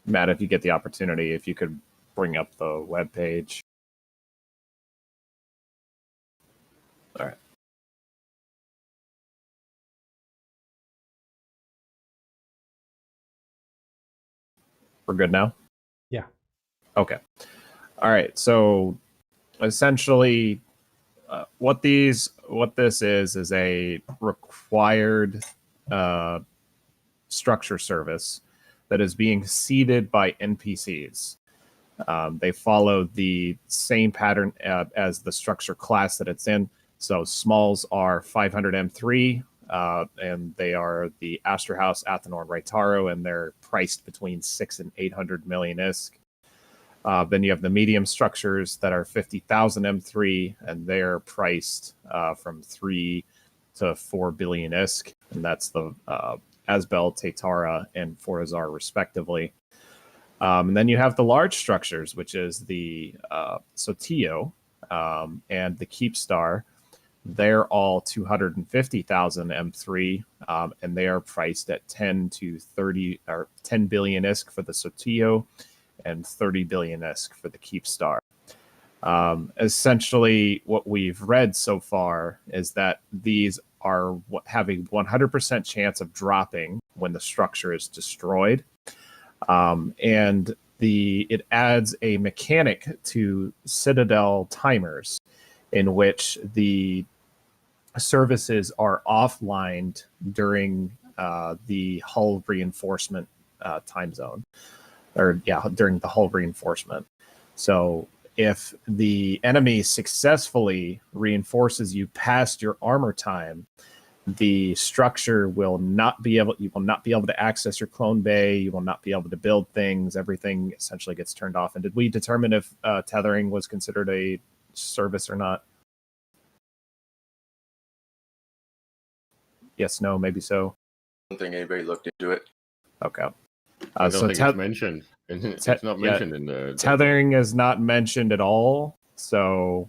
Matt, if you get the opportunity, if you could bring up the web page. All right. We're good now? Yeah. Okay. All right. So essentially, what this is a required structure service that is being seeded by NPCs. They follow the same pattern as the structure class that it's in. So smalls are 500 M3, and they are the Astra House, Athenor, Raitaro, and they're priced between 6 and 800 million ISK. Then you have the medium structures that are 50,000 M3, and they're priced from 3 to 4 billion ISK, and that's the Asbel, Tatara, and Forazar, respectively. And then you have the large structures, which is the Sotillo and the Keepstar. They're all 250,000 M3, and they are priced at 10 to 30 or 10 billion ISK for the Sotillo and 30 billion ISK for the Keepstar. Essentially, what we've read so far is that these are having 100% chance of dropping when the structure is destroyed. And it adds a mechanic to Citadel timers in which the services are offlined during the hull reinforcement time zone, during the hull reinforcement. So if the enemy successfully reinforces you past your armor time, the structure will not be able. You will not be able to access your clone bay. You will not be able to build things. Everything essentially gets turned off. And did we determine if tethering was considered a service or not? Yes, no, maybe so. I don't think anybody looked into it. Okay. I don't think it's mentioned. It's not mentioned in the... Tethering is not mentioned at all, so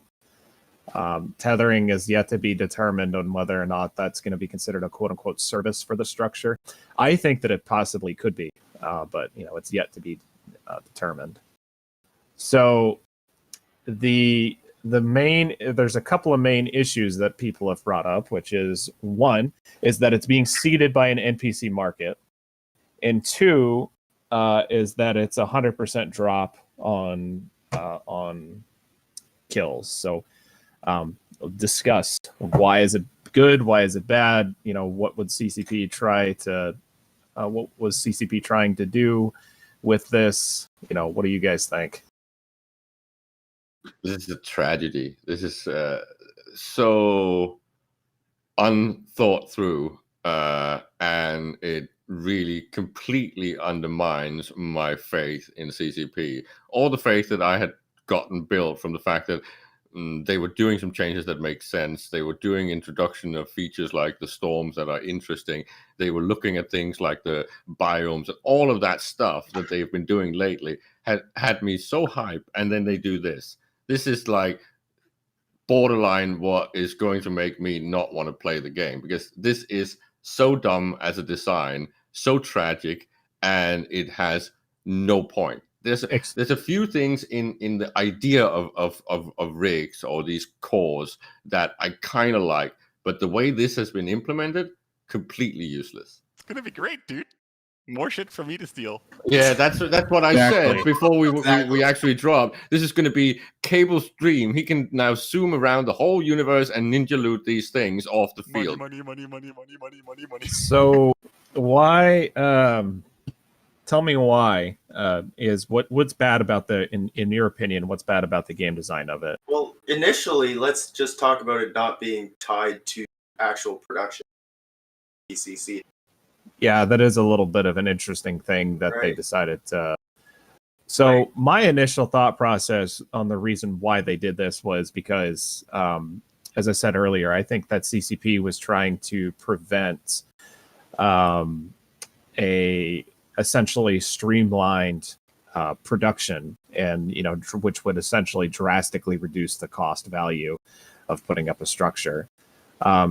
tethering is yet to be determined on whether or not that's going to be considered a quote-unquote service for the structure. I think that it possibly could be, but it's yet to be determined. So there's a couple of main issues that people have brought up, which is, one, is that it's being seeded by an NPC market, and two, is that it's 100% drop on kills. So discuss, why is it good? Why is it bad? What would CCP what was CCP trying to do with this? What do you guys think? This is a tragedy. This is so unthought through, and it really completely undermines my faith in CCP. All the faith that I had gotten built from the fact that they were doing some changes that make sense. They were doing introduction of features like the storms that are interesting. They were looking at things like the biomes and all of that stuff that they've been doing lately had me so hyped. And then they do this. This is like borderline what is going to make me not want to play the game, because this is so dumb as a design, so tragic, and it has no point. There's a few things in the idea of rigs or these cores that I kind of like, but the way this has been implemented, completely useless. It's gonna be great, dude. More shit for me to steal. Yeah, that's what I said before we actually dropped. This is going to be Cable's dream. He can now zoom around the whole universe and ninja loot these things off the field. Money. So why? Tell me why is what's bad about in your opinion? What's bad about the game design of it? Well, initially, let's just talk about it not being tied to actual production. PCC. Yeah, that is a little bit of an interesting thing that they decided to. So my initial thought process on the reason why they did this was because, as I said earlier, I think that CCP was trying to prevent a essentially streamlined production, and which would essentially drastically reduce the cost value of putting up a structure.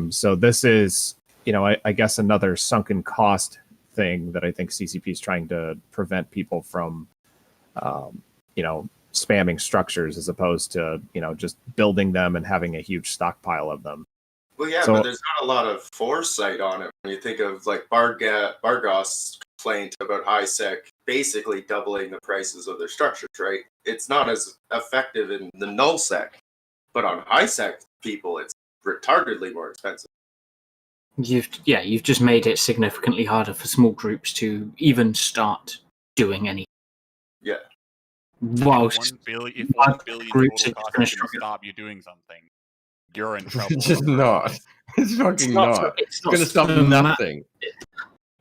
So this is, I guess, another sunken cost thing that I think CCP is trying to prevent people from, spamming structures as opposed to, just building them and having a huge stockpile of them. Well, yeah, but there's not a lot of foresight on it when you think of like Bargos' complaint about high sec basically doubling the prices of their structures, right? It's not as effective in the null sec, but on high sec people, it's retardedly more expensive. You've just made it significantly harder for small groups to even start doing anything. Yeah. Whilst if 1 billion groups total are cost is gonna going to stop you doing something, you're in trouble. It's just not. It's fucking not. It's going to stop nothing.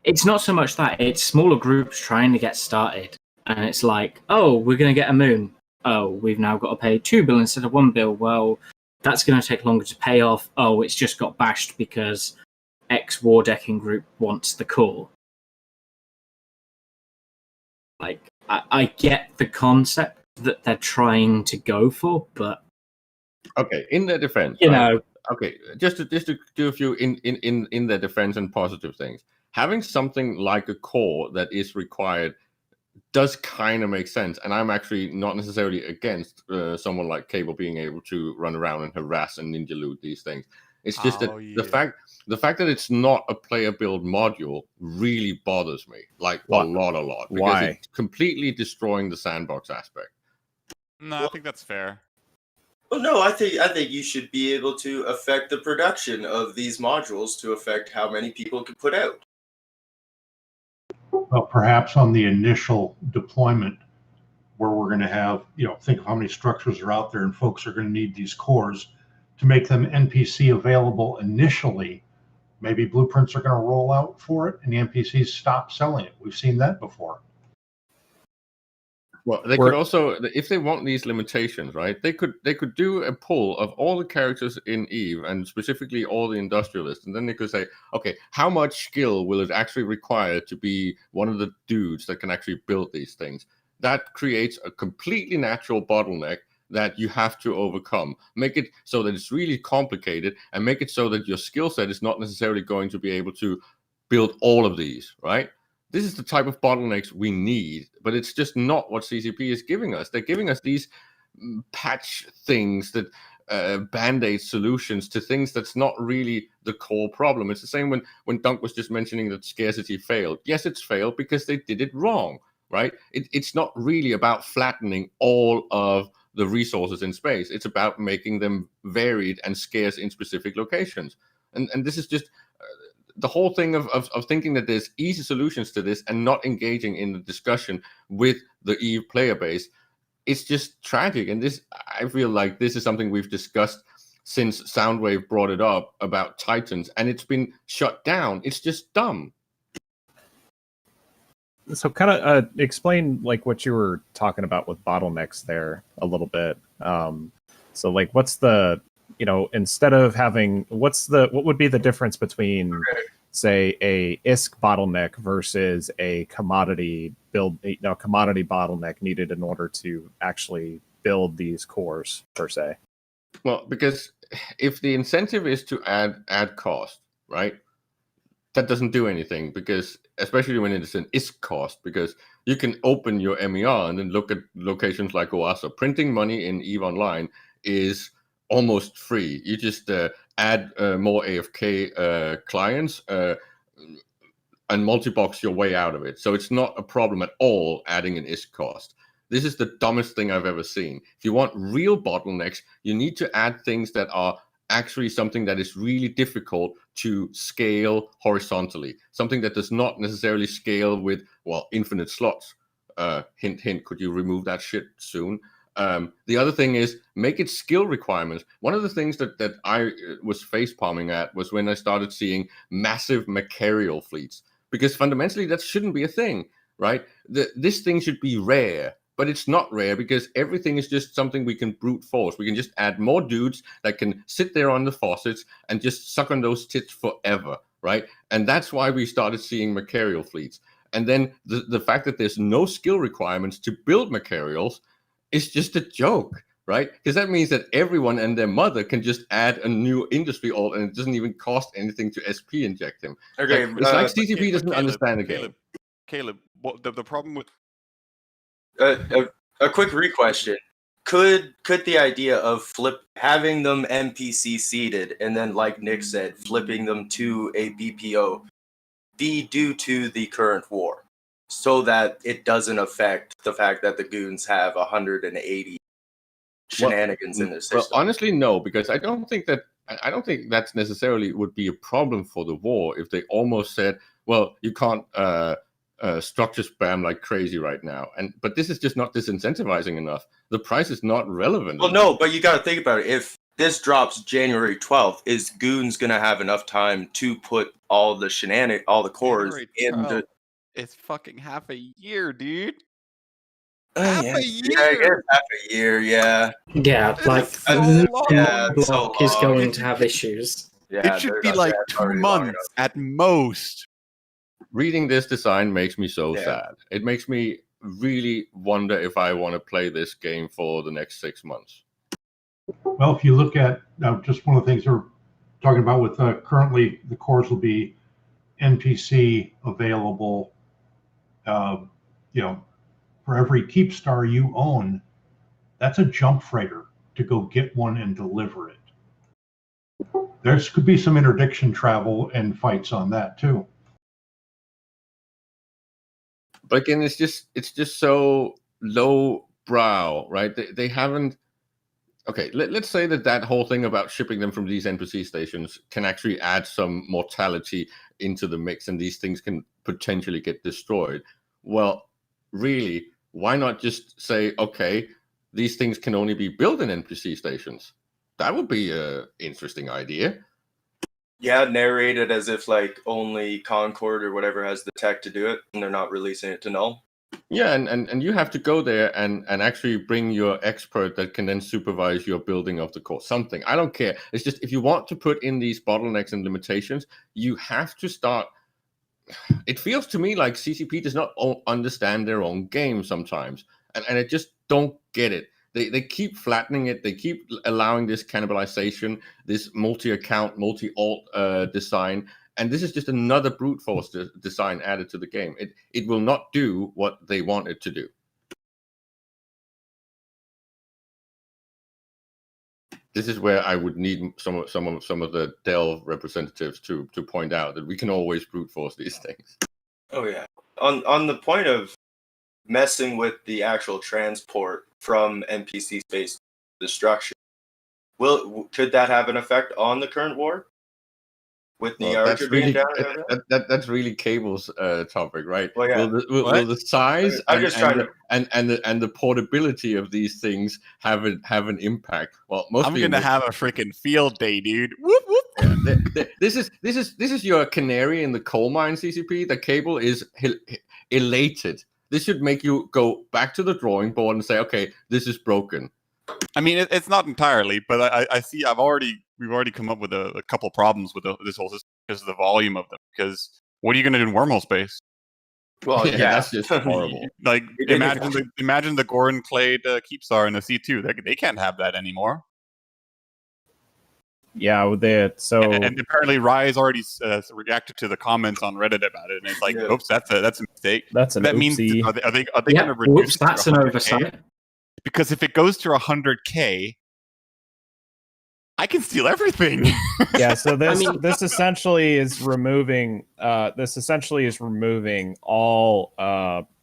It's not so much that. It's smaller groups trying to get started. And it's like, oh, we're going to get a moon. Oh, we've now got to pay 2 bill instead of 1 bill. Well, that's going to take longer to pay off. Oh, it's just got bashed because X war decking group wants the core. Like, I get the concept that they're trying to go for, but okay, in their defense, okay, just to do a few in their defense and positive things. Having something like a core that is required does kind of make sense, and I'm actually not necessarily against someone like Cable being able to run around and harass and ninja loot these things. It's just that the fact that it's not a player build module really bothers me, like a lot, because Why? it's completely destroying the sandbox aspect. No, I think that's fair. Well, no, I think you should be able to affect the production of these modules to affect how many people can put out. Well, perhaps on the initial deployment, where we're going to have, think of how many structures are out there, and folks are going to need these cores to make them NPC available initially. Maybe blueprints are going to roll out for it, and the NPCs stop selling it. We've seen that before. Well, they could also, if they want these limitations, right? They could do a poll of all the characters in Eve, and specifically all the industrialists, and then they could say, okay, how much skill will it actually require to be one of the dudes that can actually build these things? That creates a completely natural bottleneck that you have to overcome. Make it so that it's really complicated, and make it so that your skill set is not necessarily going to be able to build all of these, right? This is the type of bottlenecks we need, but it's just not what CCP is giving us. They're giving us these patch things that band-aid solutions to things that's not really the core problem. It's the same when Dunk was just mentioning that scarcity failed. Yes, it's failed because they did it wrong, right? It's not really about flattening all of the resources in space. It's about making them varied and scarce in specific locations. And this is just the whole thing of thinking that there's easy solutions to this and not engaging in the discussion with the EVE player base. It's just tragic. And this, I feel like this is something we've discussed since Soundwave brought it up about Titans, and it's been shut down. It's just dumb. So kind of explain like what you were talking about with bottlenecks there a little bit. So like what's the, instead of having, what would be the difference between say a ISK bottleneck versus a commodity commodity bottleneck needed in order to actually build these cores per se? Well, because if the incentive is to add cost, right? That doesn't do anything, because especially when it's an ISK cost, because you can open your MER and then look at locations like OASA. Printing money in EVE Online is almost free. You just add more AFK clients and multi-box your way out of it. So it's not a problem at all adding an ISK cost. This is the dumbest thing I've ever seen. If you want real bottlenecks, you need to add things that are actually something that is really difficult to scale horizontally. Something that does not necessarily scale with, infinite slots. Hint, hint, could you remove that shit soon? The other thing is make it skill requirements. One of the things that I was face palming at was when I started seeing massive Macarial fleets, because fundamentally that shouldn't be a thing, right? This thing should be rare, but it's not rare because everything is just something we can brute force. We can just add more dudes that can sit there on the faucets and just suck on those tits forever, right? And that's why we started seeing Macarial fleets. And then the fact that there's no skill requirements to build Macarials, it's just a joke. right? Because that means that everyone and their mother can just add a new industry alt, and it doesn't even cost anything to SP inject him. Okay, It's like CCP doesn't understand the game. Caleb, the problem with a quick re-question. Could the idea of having them NPC seeded and then, like Nick said, flipping them to a BPO be due to the current war, so that it doesn't affect the fact that the goons have 180 shenanigans in their system? Well, honestly, no, because I don't think that's necessarily would be a problem for the war if they almost said, well, you can't structure spam like crazy right now, but this is just not disincentivizing enough. The price is not relevant. Well, no, but you got to think about it. If this drops January 12th, is Goons gonna have enough time to put all the cores into? It's fucking half a year, dude. Half a Yeah, I year. guess half a year. Yeah. Yeah, like so the long. Yeah, it's block so is long. going to have issues. Yeah, It should they're be not- like that's 2 already long months enough. at most. Reading this design makes me so Yeah. sad. It makes me really wonder if I want to play this game for the next 6 months. Well, if you look at just one of the things we're talking about with currently the cores will be NPC available. For every keep star you own, that's a jump freighter to go get one and deliver it. There could be some interdiction travel and fights on that too. But again, it's just so low brow, right? They haven't. Okay, let's say that whole thing about shipping them from these NPC stations can actually add some mortality into the mix, and these things can potentially get destroyed. Well, really, why not just say, okay, these things can only be built in NPC stations? That would be an interesting idea. Yeah, narrated as if like only Concord or whatever has the tech to do it, and they're not releasing it to Null. Yeah, and you have to go there and actually bring your expert that can then supervise your building of the core. Something. I don't care. It's just if you want to put in these bottlenecks and limitations, you have to start. It feels to me like CCP does not understand their own game sometimes, and I just don't get it. They keep flattening it. They keep allowing this cannibalization, this multi-account, multi-alt design. And this is just another brute force design added to the game. It will not do what they want it to do. This is where I would need some of the Dell representatives to point out that we can always brute force these things. Oh yeah. On the point of messing with the actual transport from NPC space destruction, could that have an effect on the current war? With the Archer being down? That's really Cable's topic, right? Well, yeah. Will the size I'm just trying to... and the portability of these things have an impact? Well, mostly I'm gonna have a freaking field day, dude. Whoop, whoop. Yeah, this is your canary in the coal mine, CCP. The Cable is elated. This should make you go back to the drawing board and say, okay, this is broken. I mean, it's not entirely, but I see. We've already come up with a couple problems with this whole system because of the volume of them. Because what are you going to do in wormhole space? Well, yeah, that's just horrible. Like imagine the Goran Clade Keepstar in the C2. They can't have that anymore. Yeah, and apparently Rise already reacted to the comments on Reddit about it, and it's like, oops, that's a mistake. That's an that oopsie. means are they going to reduce? Whoops, that's an oversight. Because if it goes to 100K, I can steal everything. Yeah, so this essentially is removing all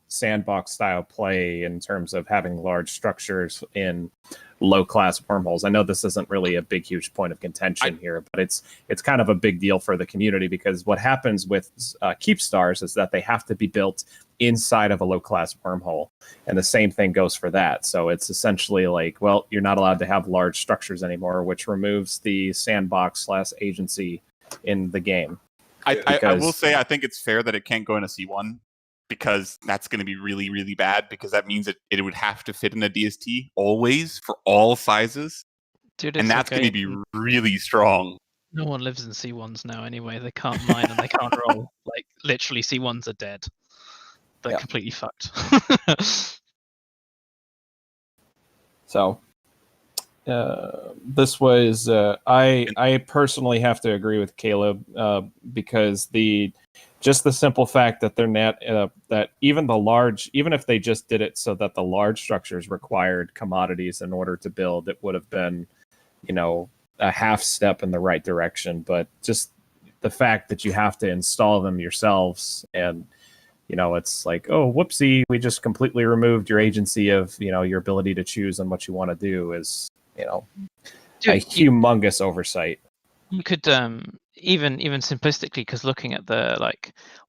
sandbox style play in terms of having large structures in low class wormholes. I know this isn't really a big huge point of contention here, but it's kind of a big deal for the community, because what happens with keep stars is that they have to be built inside of a low class wormhole, and the same thing goes for that. So it's essentially like, well, you're not allowed to have large structures anymore, which removes the sandbox / agency in the game. I will say I think it's fair that it can't go in a C1, because that's going to be really, really bad, because that means it would have to fit in a DST always for all sizes. Dude, and that's going to be really strong. No one lives in C1s now anyway. They can't mine and they can't roll. Like, literally, C1s are dead. They're completely fucked. So, this was I personally have to agree with Caleb because just the simple fact that they're not that even if they just did it so that the large structures required commodities in order to build, it would have been, a half step in the right direction. But just the fact that you have to install them yourselves, and it's like, oh, whoopsie, we just completely removed your agency of your ability to choose on what you want to do is a humongous oversight. You could even simplistically, because looking at the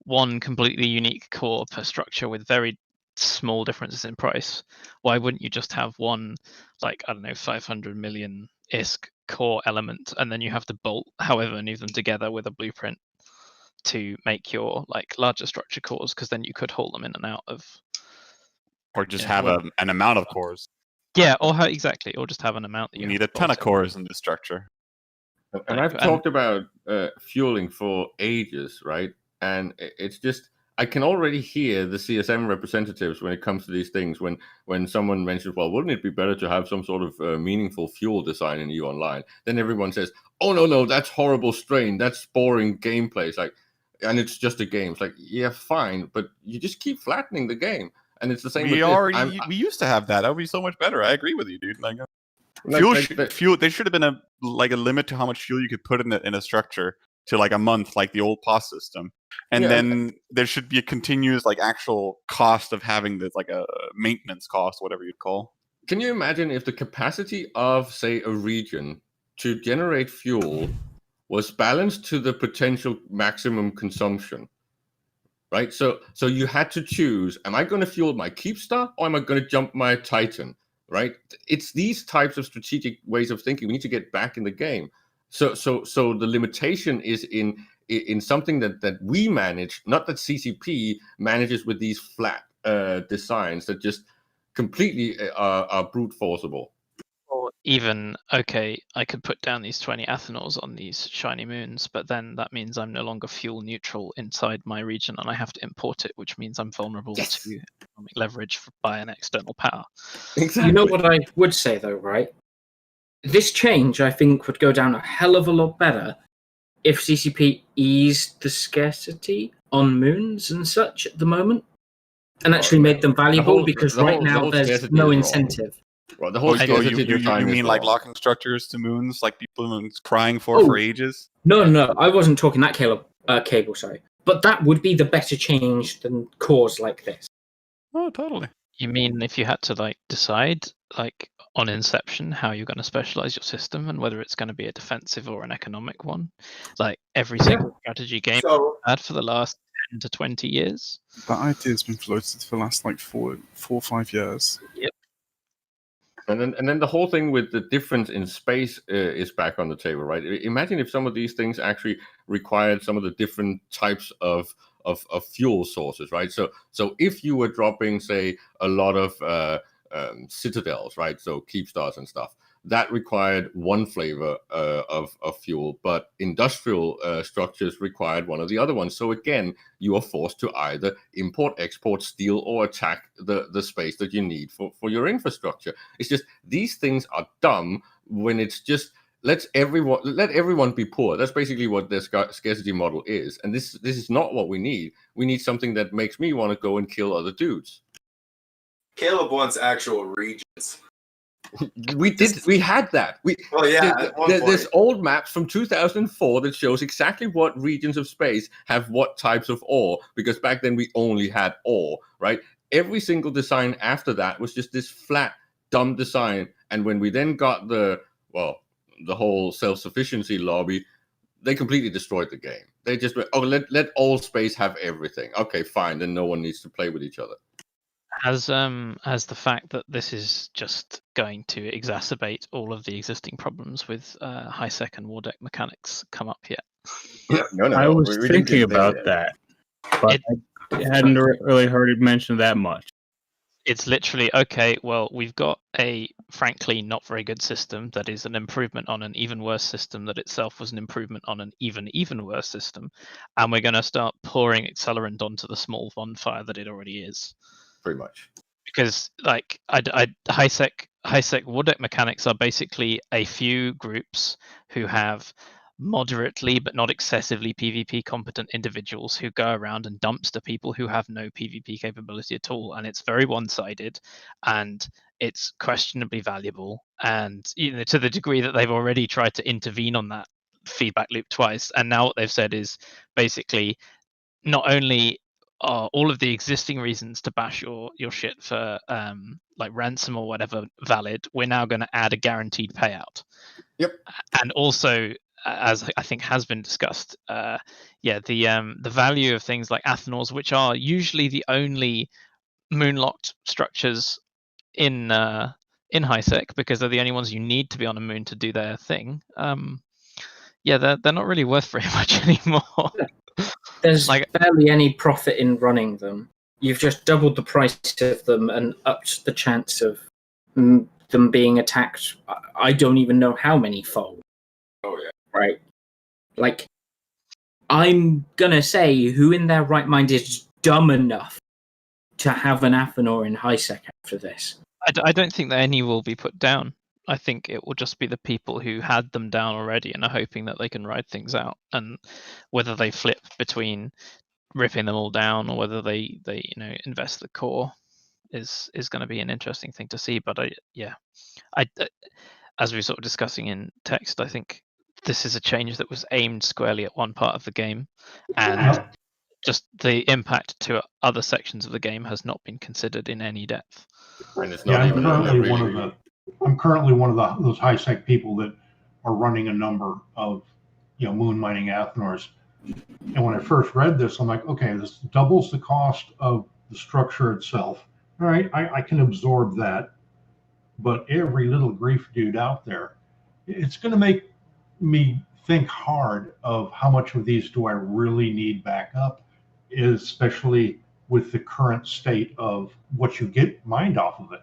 one completely unique core per structure with very small differences in price, why wouldn't you just have one 500 million ISK core element, and then you have to bolt however many of them together with a blueprint to make your larger structure cores, because then you could haul them in and out of, or just have an amount of cores. Yeah, or or just have an amount that you need a ton of cores in the structure. And I've talked about fueling for ages, right? And it's just, I can already hear the CSM representatives when it comes to these things. When someone mentions, well, wouldn't it be better to have some sort of meaningful fuel design in EU Online? Then everyone says, oh, no, that's horrible strain. That's boring gameplay. It's like, and it's just a game. It's like, yeah, fine, but you just keep flattening the game. And it's the same we used to have that. That would be so much better. I agree with you, dude. Fuel. There should have been a limit to how much fuel you could put in a structure to a month, like the old POS system, and then there should be a continuous actual cost of having this, a maintenance cost, whatever you'd call. Can you imagine if the capacity of, say, a region to generate fuel was balanced to the potential maximum consumption? Right, so you had to choose: am I going to fuel my Keepstar or am I going to jump my Titan? Right, it's these types of strategic ways of thinking. We need to get back in the game. So the limitation is in something that we manage, not that CCP manages with these flat designs that just completely are brute forceable. Or even, okay, I could put down these 20 Athanors on these shiny moons, but then that means I'm no longer fuel neutral inside my region and I have to import it, which means I'm vulnerable to economic leverage by an external power. Exactly. You know what I would say, though, right? This change, I think, would go down a hell of a lot better if CCP eased the scarcity on moons and such at the moment, and actually made them valuable, because right now there's no incentive. Well, the whole you mean locking structures to moons, like people crying for ages? No, I wasn't talking that cable, sorry. But that would be the better change than cores like this. Oh, totally. You mean if you had to decide on inception how you're going to specialize your system and whether it's going to be a defensive or an economic one, every single strategy game had for the last 10 to 20 years? That idea's been floated for the last 4 or 5 years. Yep. And then the whole thing with the difference in space is back on the table, right? Imagine if some of these things actually required some of the different types of fuel sources, right? So if you were dropping, say, a lot of citadels, right? So Keepstars and stuff, that required one flavor of fuel, but industrial structures required one of the other ones. So again, you are forced to either import, export, steal, or attack the space that you need for your infrastructure. It's just, these things are dumb when it's just let everyone be poor. That's basically what the scarcity model is. And this is not what we need. We need something that makes me want to go and kill other dudes. Caleb wants actual regions. We had that. There's old maps from 2004 that shows exactly what regions of space have what types of ore, because back then we only had ore, right? Every single design after that was just this flat, dumb design. And when we then got the whole self-sufficiency lobby, they completely destroyed the game. They just went, let all space have everything. Okay, fine, then no one needs to play with each other. Has the fact that this is just going to exacerbate all of the existing problems with high sec and war deck mechanics come up yet? No. I was thinking about that, but I hadn't really heard it mentioned that much. It's literally, okay, well, we've got a frankly not very good system that is an improvement on an even worse system that itself was an improvement on an even worse system, and we're going to start pouring accelerant onto the small bonfire that it already is. Pretty much. Because high sec high-sec war deck mechanics are basically a few groups who have moderately but not excessively PvP competent individuals who go around and dumpster people who have no PvP capability at all, and it's very one-sided, and it's questionably valuable, and to the degree that they've already tried to intervene on that feedback loop twice, and now what they've said is basically not only are all of the existing reasons to bash your shit for like ransom or whatever valid, we're now going to add a guaranteed payout. Yep. And also, as I think has been discussed, the value of things like Athanors, which are usually the only moonlocked structures in HiSec, because they're the only ones you need to be on a moon to do their thing. They're not really worth very much anymore. There's barely any profit in running them. You've just doubled the price of them and upped the chance of them being attacked. I don't even know how many fold. Oh yeah. Right. Like, I'm gonna say, who in their right mind is dumb enough to have an Athanor in HiSec after this? I don't think that any will be put down. I think it will just be the people who had them down already and are hoping that they can ride things out, and whether they flip between ripping them all down or whether they invest the core is going to be an interesting thing to see. But I as we were sort of discussing in text, I think this is a change that was aimed squarely at one part of the game, and just the impact to other sections of the game has not been considered in any depth. And it's not even I'm currently one of those high-sec people that are running a number of, moon mining Athanors. And when I first read this, I'm like, okay, this doubles the cost of the structure itself. All right, I can absorb that. But every little grief dude out there, it's going to make me think hard of how much of these do I really need back up, especially with the current state of what you get mined off of it.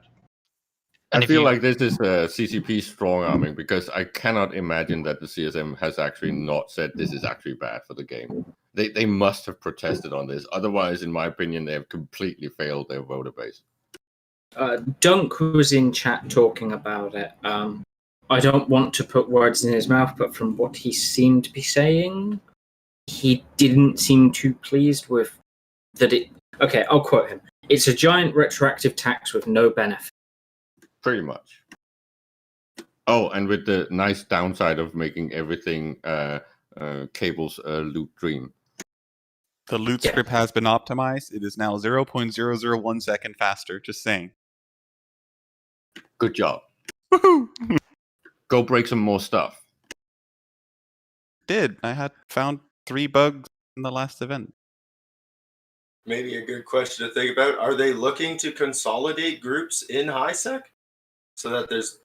I feel like this is CCP strong arming, because I cannot imagine that the CSM has actually not said this is actually bad for the game. They must have protested on this. Otherwise, in my opinion, they have completely failed their voter base. Dunk was in chat talking about it. I don't want to put words in his mouth, but from what he seemed to be saying, he didn't seem too pleased with that. Okay, I'll quote him. It's a giant retroactive tax with no benefit. Pretty much. Oh, and with the nice downside of making everything Cable's loot dream. The loot script has been optimized. It is now 0.001 second faster. Just saying. Good job. Woohoo! Go break some more stuff. I had found 3 bugs in the last event. Maybe a good question to think about. Are they looking to consolidate groups in HiSec so that there's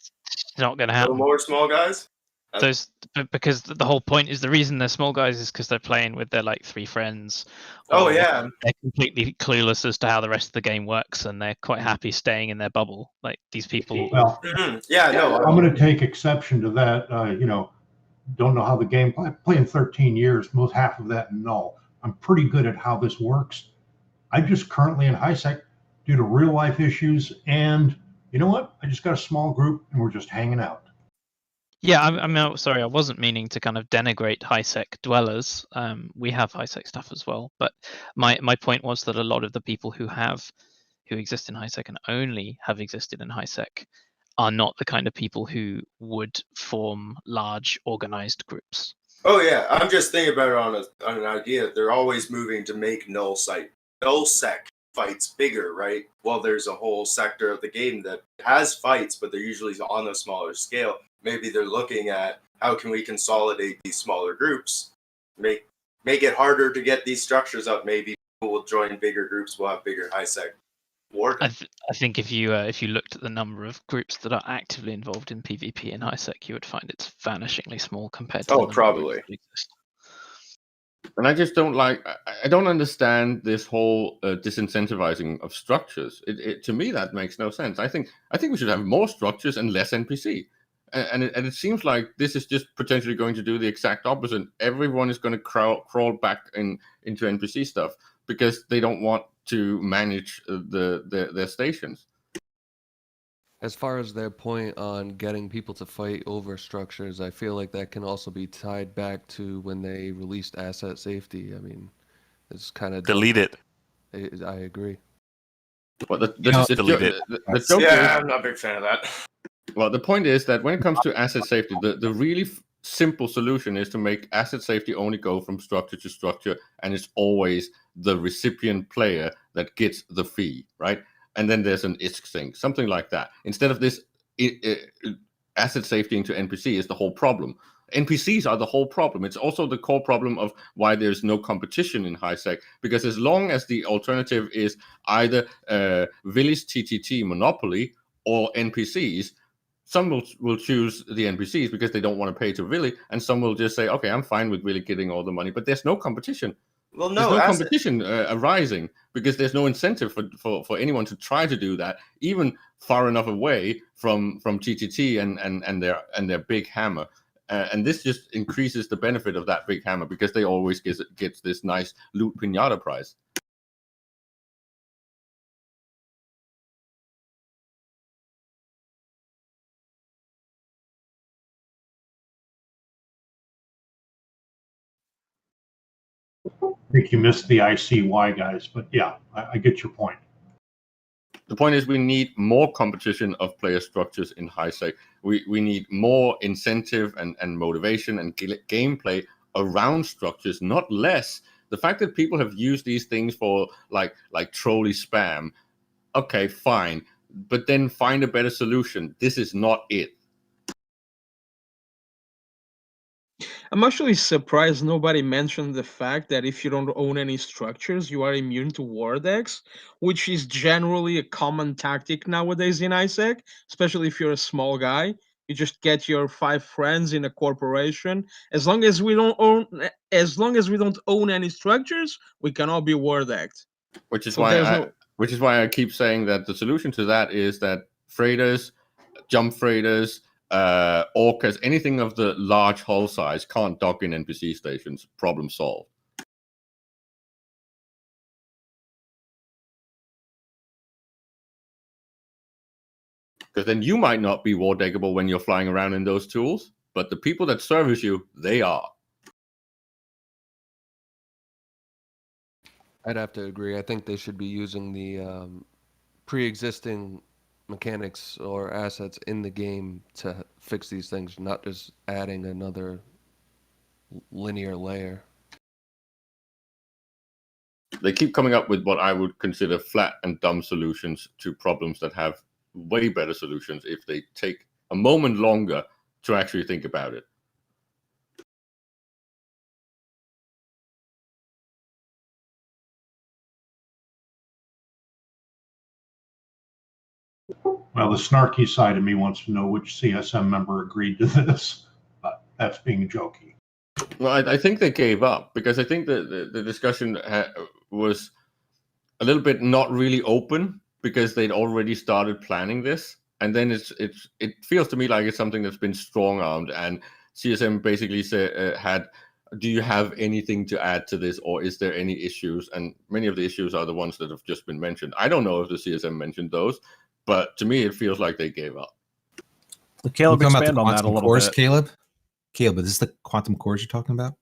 not going to happen? More small guys? Because the whole point is, the reason they're small guys is because they're playing with their 3 friends. Yeah. They're completely clueless as to how the rest of the game works, and they're quite happy staying in their bubble. Like, these people. Well, I'm going to take exception to that. Don't know how the game playing 13 years, most half of that null. I'm pretty good at how this works. I'm just currently in HiSec due to real life issues, and you know what? I just got a small group, and we're just hanging out. Yeah, I'm sorry, I wasn't meaning to kind of denigrate HiSec dwellers. We have HiSec stuff as well, but my point was that a lot of the people who exist in HiSec and only have existed in HiSec are not the kind of people who would form large organized groups. Oh yeah, I'm just thinking about it on an idea. They're always moving to make null sec fights bigger, right? Well, there's a whole sector of the game that has fights, but they're usually on a smaller scale. Maybe they're looking at how can we consolidate these smaller groups, make it harder to get these structures up. Maybe people will join bigger groups. We'll have bigger HiSec war. I think if you looked at the number of groups that are actively involved in PvP in HiSec, you would find it's vanishingly small compared to the number probably. of groups that exist. And I just I don't understand this whole disincentivizing of structures. To me, that makes no sense. I think we should have more structures and less NPC. And it seems like this is just potentially going to do the exact opposite. Everyone is going to crawl back into NPC stuff because they don't want to manage their stations. as far as their point on getting people to fight over structures, I feel like that can also be tied back to when they released asset safety. I mean, it's kind of Delete it. I agree. Well, the delete it. joke Yeah, is, I'm not a big fan of that. well, the point is that when it comes to asset safety, the really simple solution is to make asset safety only go from structure to structure, and it's always the recipient player that gets the fee, right? And then there's an ISK thing, something like that. Instead of this, asset safety into NPC is the whole problem. NPCs are the whole problem. It's also the core problem of why there's no competition in high sec, because as long as the alternative is either Village TTT monopoly or NPCs, some will choose the NPCs because they don't want to pay to Willy, and some will just say, okay, I'm fine with Willy getting all the money, but there's no competition. Well, There's no competition arising because there's no incentive for anyone to try to do that, even far enough away from TTT and their big hammer. And this just increases the benefit of that big hammer because they always get this nice loot pinata prize. I think you missed the ICY guys, but yeah, I get your point. The point is we need more competition of player structures in high sec. We need more incentive and motivation and gameplay around structures, not less. The fact that people have used these things for like trolley spam, okay, fine. But then find a better solution. This is not it. I'm actually surprised nobody mentioned the fact that if you don't own any structures, you are immune to war decks, which is generally a common tactic nowadays in ISEC, especially if you're a small guy. You just get your 5 friends in a corporation. As long as we don't own any structures, we can all be war decked. Which is why I keep saying that the solution to that is that freighters, jump freighters, orcas, anything of the large hull size can't dock in NPC stations. Problem solved. Because then you might not be war deckable when you're flying around in those tools, but the people that service you, they are. I'd have to agree. I think they should be using the pre-existing mechanics or assets in the game to fix these things, not just adding another linear layer. They keep coming up with what I would consider flat and dumb solutions to problems that have way better solutions if they take a moment longer to actually think about it. Well, the snarky side of me wants to know which CSM member agreed to this, but that's being jokey. Well, I think they gave up because I think the discussion was a little bit not really open because they'd already started planning this, and then it feels to me like it's something that's been strong-armed, and CSM basically had, do you have anything to add to this, or is there any issues? And many of the issues are the ones that have just been mentioned. I don't know if the CSM mentioned those, but to me it feels like they gave up. Well, Caleb, expand on that a little bit. Caleb, is this the quantum cores you're talking about?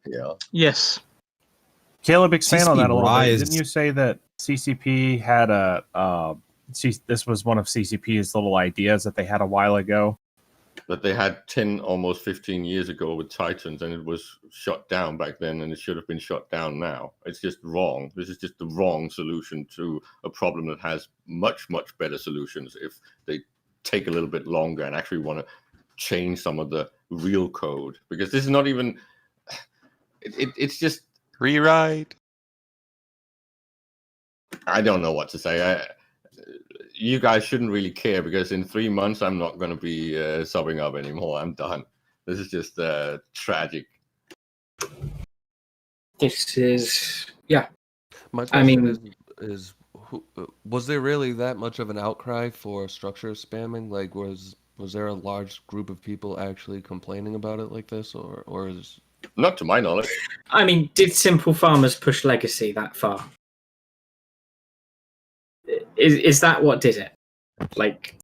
Yeah. Yes. Caleb, expand on that a little bit. is- Didn't you say that CCP had this was one of CCP's little ideas that they had a while ago? That they had 10, almost 15 years ago with Titans, and it was shut down back then, and it should have been shut down now. It's just wrong. This is just the wrong solution to a problem that has much, much better solutions if they take a little bit longer and actually want to change some of the real code. Because this is not even... It's just... Rewrite. I don't know what to say. You guys shouldn't really care because in 3 months I'm not going to be subbing up anymore. I'm done. This is just tragic. This is My question is was there really that much of an outcry for structure spamming? Like, was there a large group of people actually complaining about it like this, or is... Not to my knowledge. I mean, did Simple Farmers push Legacy that far? Is that what did it? Like,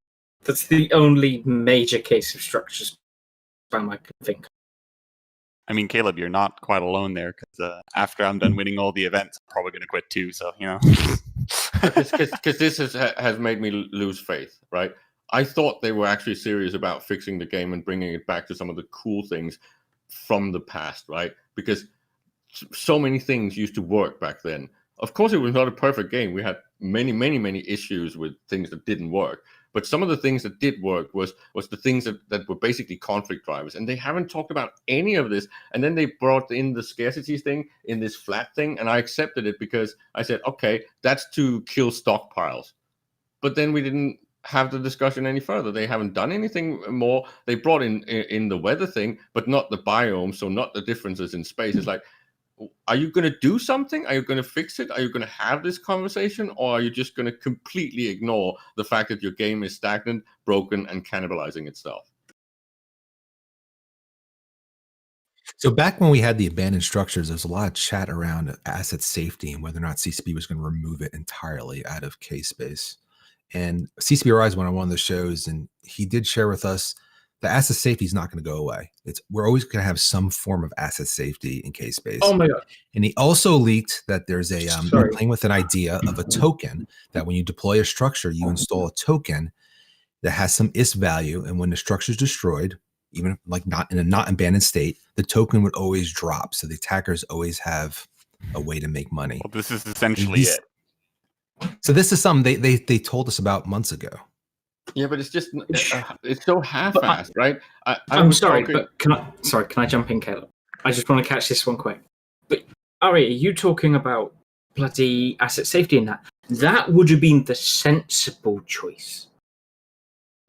That's the only major case of structure spam I can think of. I mean, Caleb, you're not quite alone there, because after I'm done winning all the events, I'm probably going to quit too, so, Because this has made me lose faith, right? I thought they were actually serious about fixing the game and bringing it back to some of the cool things from the past, right? Because so many things used to work back then. Of course, it was not a perfect game. We had many issues with things that didn't work. But some of the things that did work was the things that were basically conflict drivers. And they haven't talked about any of this. And then they brought in the scarcity thing in this flat thing. And I accepted it because I said, okay, that's to kill stockpiles. But then we didn't have the discussion any further. They haven't done anything more. They brought in the weather thing, but not the biome. So not the differences in space. It's like, are you going to do something? Are you going to fix it? Are you going to have this conversation? Or are you just going to completely ignore the fact that your game is stagnant, broken, and cannibalizing itself? So back when we had the abandoned structures, there was a lot of chat around asset safety and whether or not CCP was going to remove it entirely out of K-Space. And CCP Rise went on one of the shows, and he did share with us the asset safety is not going to go away. We're always going to have some form of asset safety in K-Space. Oh my god! And he also leaked that there's a you're playing with an idea of a token that when you deploy a structure, you install a token that has some IS value, and when the structure is destroyed, even like not in a not abandoned state, the token would always drop. So the attackers always have a way to make money. Well, this is essentially it. So this is something they told us about months ago. Yeah, but it's just it's so half-assed, right? I'm sorry, but can I jump in, Caleb? I just want to catch this one quick. But Ari, are you talking about bloody asset safety in that? That would have been the sensible choice.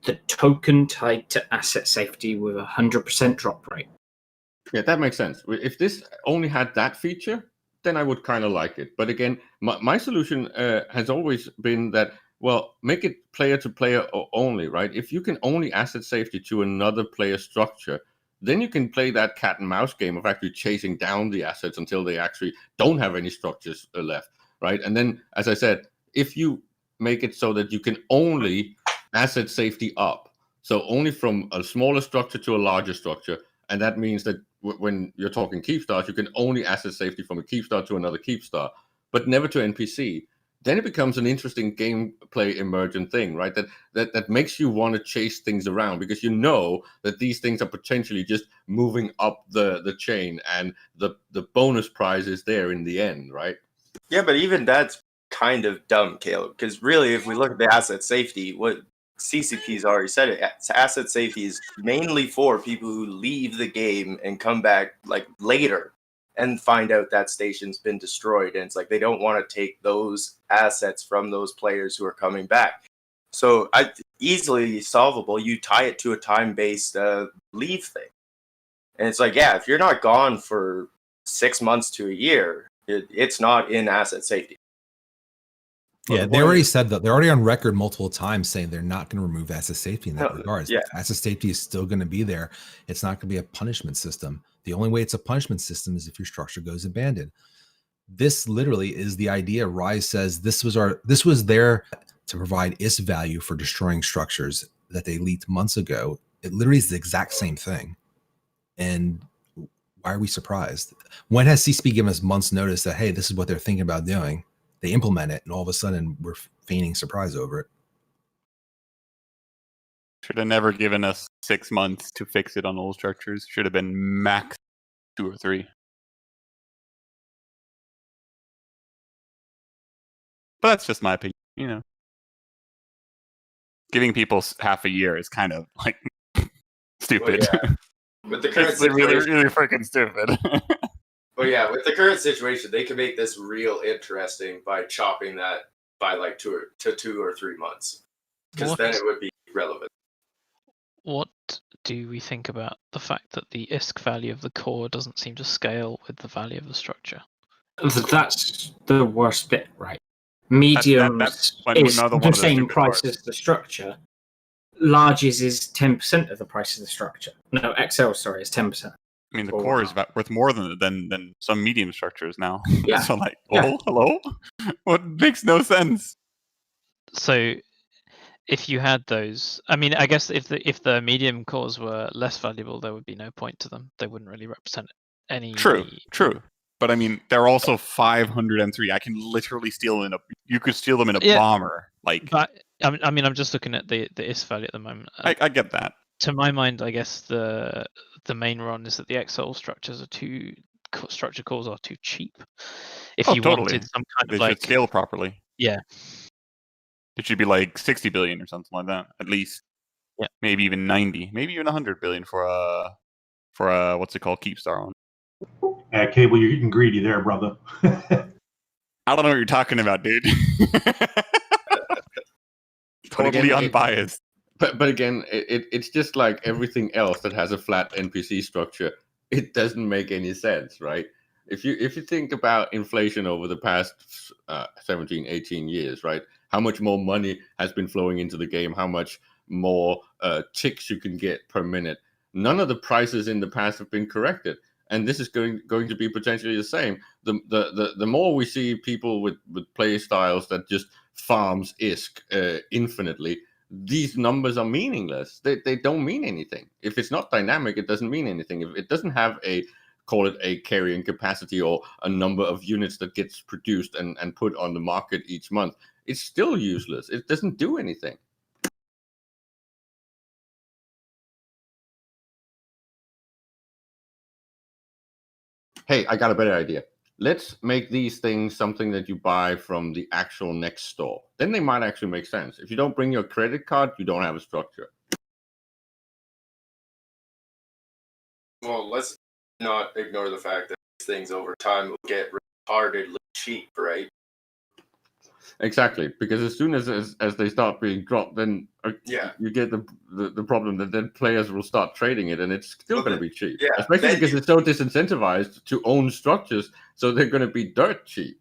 The token tied to asset safety with 100% drop rate. Yeah, that makes sense. If this only had that feature, then I would kind of like it. But again, my solution has always been that, well, make it player-to-player only, right? If you can only asset safety to another player structure, then you can play that cat and mouse game of actually chasing down the assets until they actually don't have any structures left, right? And then, as I said, if you make it so that you can only asset safety up, so only from a smaller structure to a larger structure, and that means that when you're talking keep stars, you can only asset safety from a keep star to another keep star, but never to NPC. Then it becomes an interesting gameplay emergent thing, right? That makes you want to chase things around because you know that these things are potentially just moving up the chain, and the bonus prize is there in the end, right? Yeah, but even that's kind of dumb, Caleb, because really, if we look at the asset safety, what CCP's already said it, asset safety is mainly for people who leave the game and come back like later and find out that station's been destroyed. And it's like they don't want to take those assets from those players who are coming back. So easily solvable. You tie it to a time-based leave thing. And it's like, yeah, if you're not gone for 6 months to a year, it's not in asset safety. Yeah, they already said that. They're already on record multiple times saying they're not going to remove asset safety in that regard. Yeah. Asset safety is still going to be there. It's not going to be a punishment system. The only way it's a punishment system is if your structure goes abandoned. This literally is the idea. Rise says this was there to provide IS value for destroying structures that they leaked months ago. It literally is the exact same thing. And why are we surprised? When has CCP given us months notice that, hey, this is what they're thinking about doing? They implement it, and all of a sudden we're feigning surprise over it. Should have never given us 6 months to fix it on all structures. Should have been max 2 or 3. But that's just my opinion, you know. Giving people half a year is kind of like stupid. Well, yeah. With the current it's really, situation, really freaking stupid. But yeah, with the current situation, they can make this real interesting by chopping that by like 2 or 3 months, because then it would be relevant. What do we think about the fact that the ISK value of the core doesn't seem to scale with the value of the structure? That's the worst bit, right? Mediums is the same price as the structure. Larges is 10% of the price of the structure. No, XL, sorry, is 10%. I mean, the core is worth more than some medium structures now. Yeah. So like, hello? What makes no sense? So if you had those, I mean, I guess if the medium cores were less valuable, there would be no point to them. They wouldn't really represent any. True. But I mean, they're also 500 M3. I can literally steal them you could steal them in a bomber. Like, but I mean, I'm just looking at the IS value at the moment. I get that. To my mind, I guess the main run is that the XL structure cores are too cheap. If you wanted some kind of they should scale properly. Yeah. It should be like 60 billion or something like that, at least. Yeah. Maybe even 90, maybe even 100 billion for a what's it called, Keepstar on. Cable, you're getting greedy there, brother. I don't know what you're talking about, dude. Totally unbiased. But again, it's just like everything else that has a flat NPC structure. It doesn't make any sense, right? If you think about inflation over the past 17, 18 years, right? How much more money has been flowing into the game? How much more ticks you can get per minute? None of the prices in the past have been corrected, and this is going to be potentially the same. The more we see people with play styles that just farms ISK infinitely, these numbers are meaningless. They don't mean anything. If it's not dynamic, it doesn't mean anything. If it doesn't have call it a carrying capacity or a number of units that gets produced and put on the market each month, it's still useless. It doesn't do anything. Hey, I got a better idea. Let's make these things something that you buy from the actual next store. Then they might actually make sense. If you don't bring your credit card, you don't have a structure. Well, let's not ignore the fact that these things over time will get retardedly cheap, right? Exactly, because as soon as they start being dropped, then you get the problem that then players will start trading it, and it's still going to be cheap. Yeah, especially because it's so disincentivized to own structures, so they're going to be dirt cheap.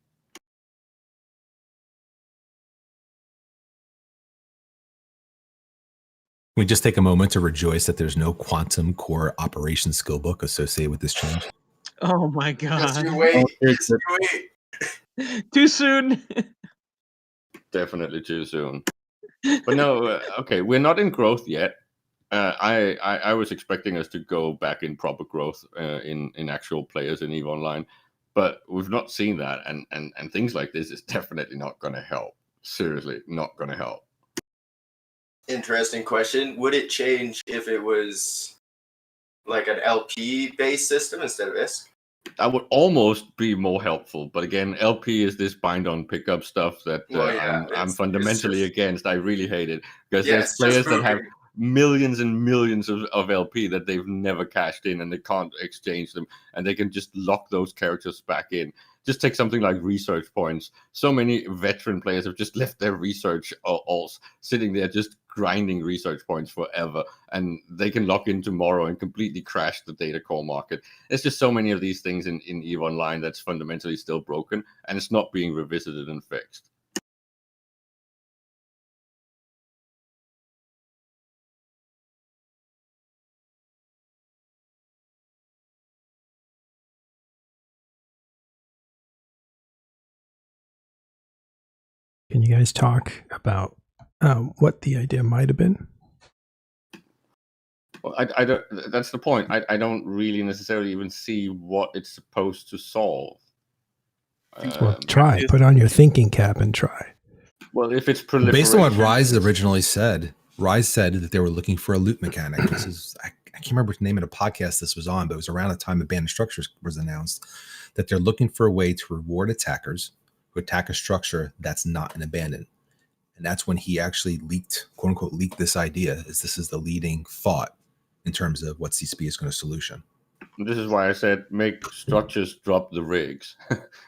We just take a moment to rejoice that there's no quantum core operations skill book associated with this change. Oh my god! Just you wait. Just you wait. Too soon. Definitely too soon. But no, okay, we're not in growth yet. I was expecting us to go back in proper growth in actual players in EVE Online, but we've not seen that, and things like this is definitely not going to help. Seriously, not going to help. Interesting question. Would it change if it was like an LP-based system instead of ISK? That would almost be more helpful, but again, LP is this bind-on pickup stuff that I'm fundamentally against. I really hate it because there's players that have millions and millions of LP that they've never cashed in, and they can't exchange them, and they can just lock those characters back in. Just take something like research points. So many veteran players have just left their research alts sitting there just grinding research points forever, and they can lock in tomorrow and completely crash the data core market. There's just so many of these things in EVE Online that's fundamentally still broken, and it's not being revisited and fixed. Can you guys talk about what the idea might have been? Well, I don't. That's the point. I don't really necessarily even see what it's supposed to solve. Well, try. Put on your thinking cap and try. Well, if it's proliferation, based on what Rise originally said, Rise said that they were looking for a loot mechanic. This is I can't remember which name of the podcast this was on, but it was around the time Abandoned Structures was announced that they're looking for a way to reward attackers who attack a structure that's not an abandoned. And that's when he actually leaked, quote unquote, leaked this idea, is this is the leading thought in terms of what CCP is going to solution. This is why I said make structures drop the rigs.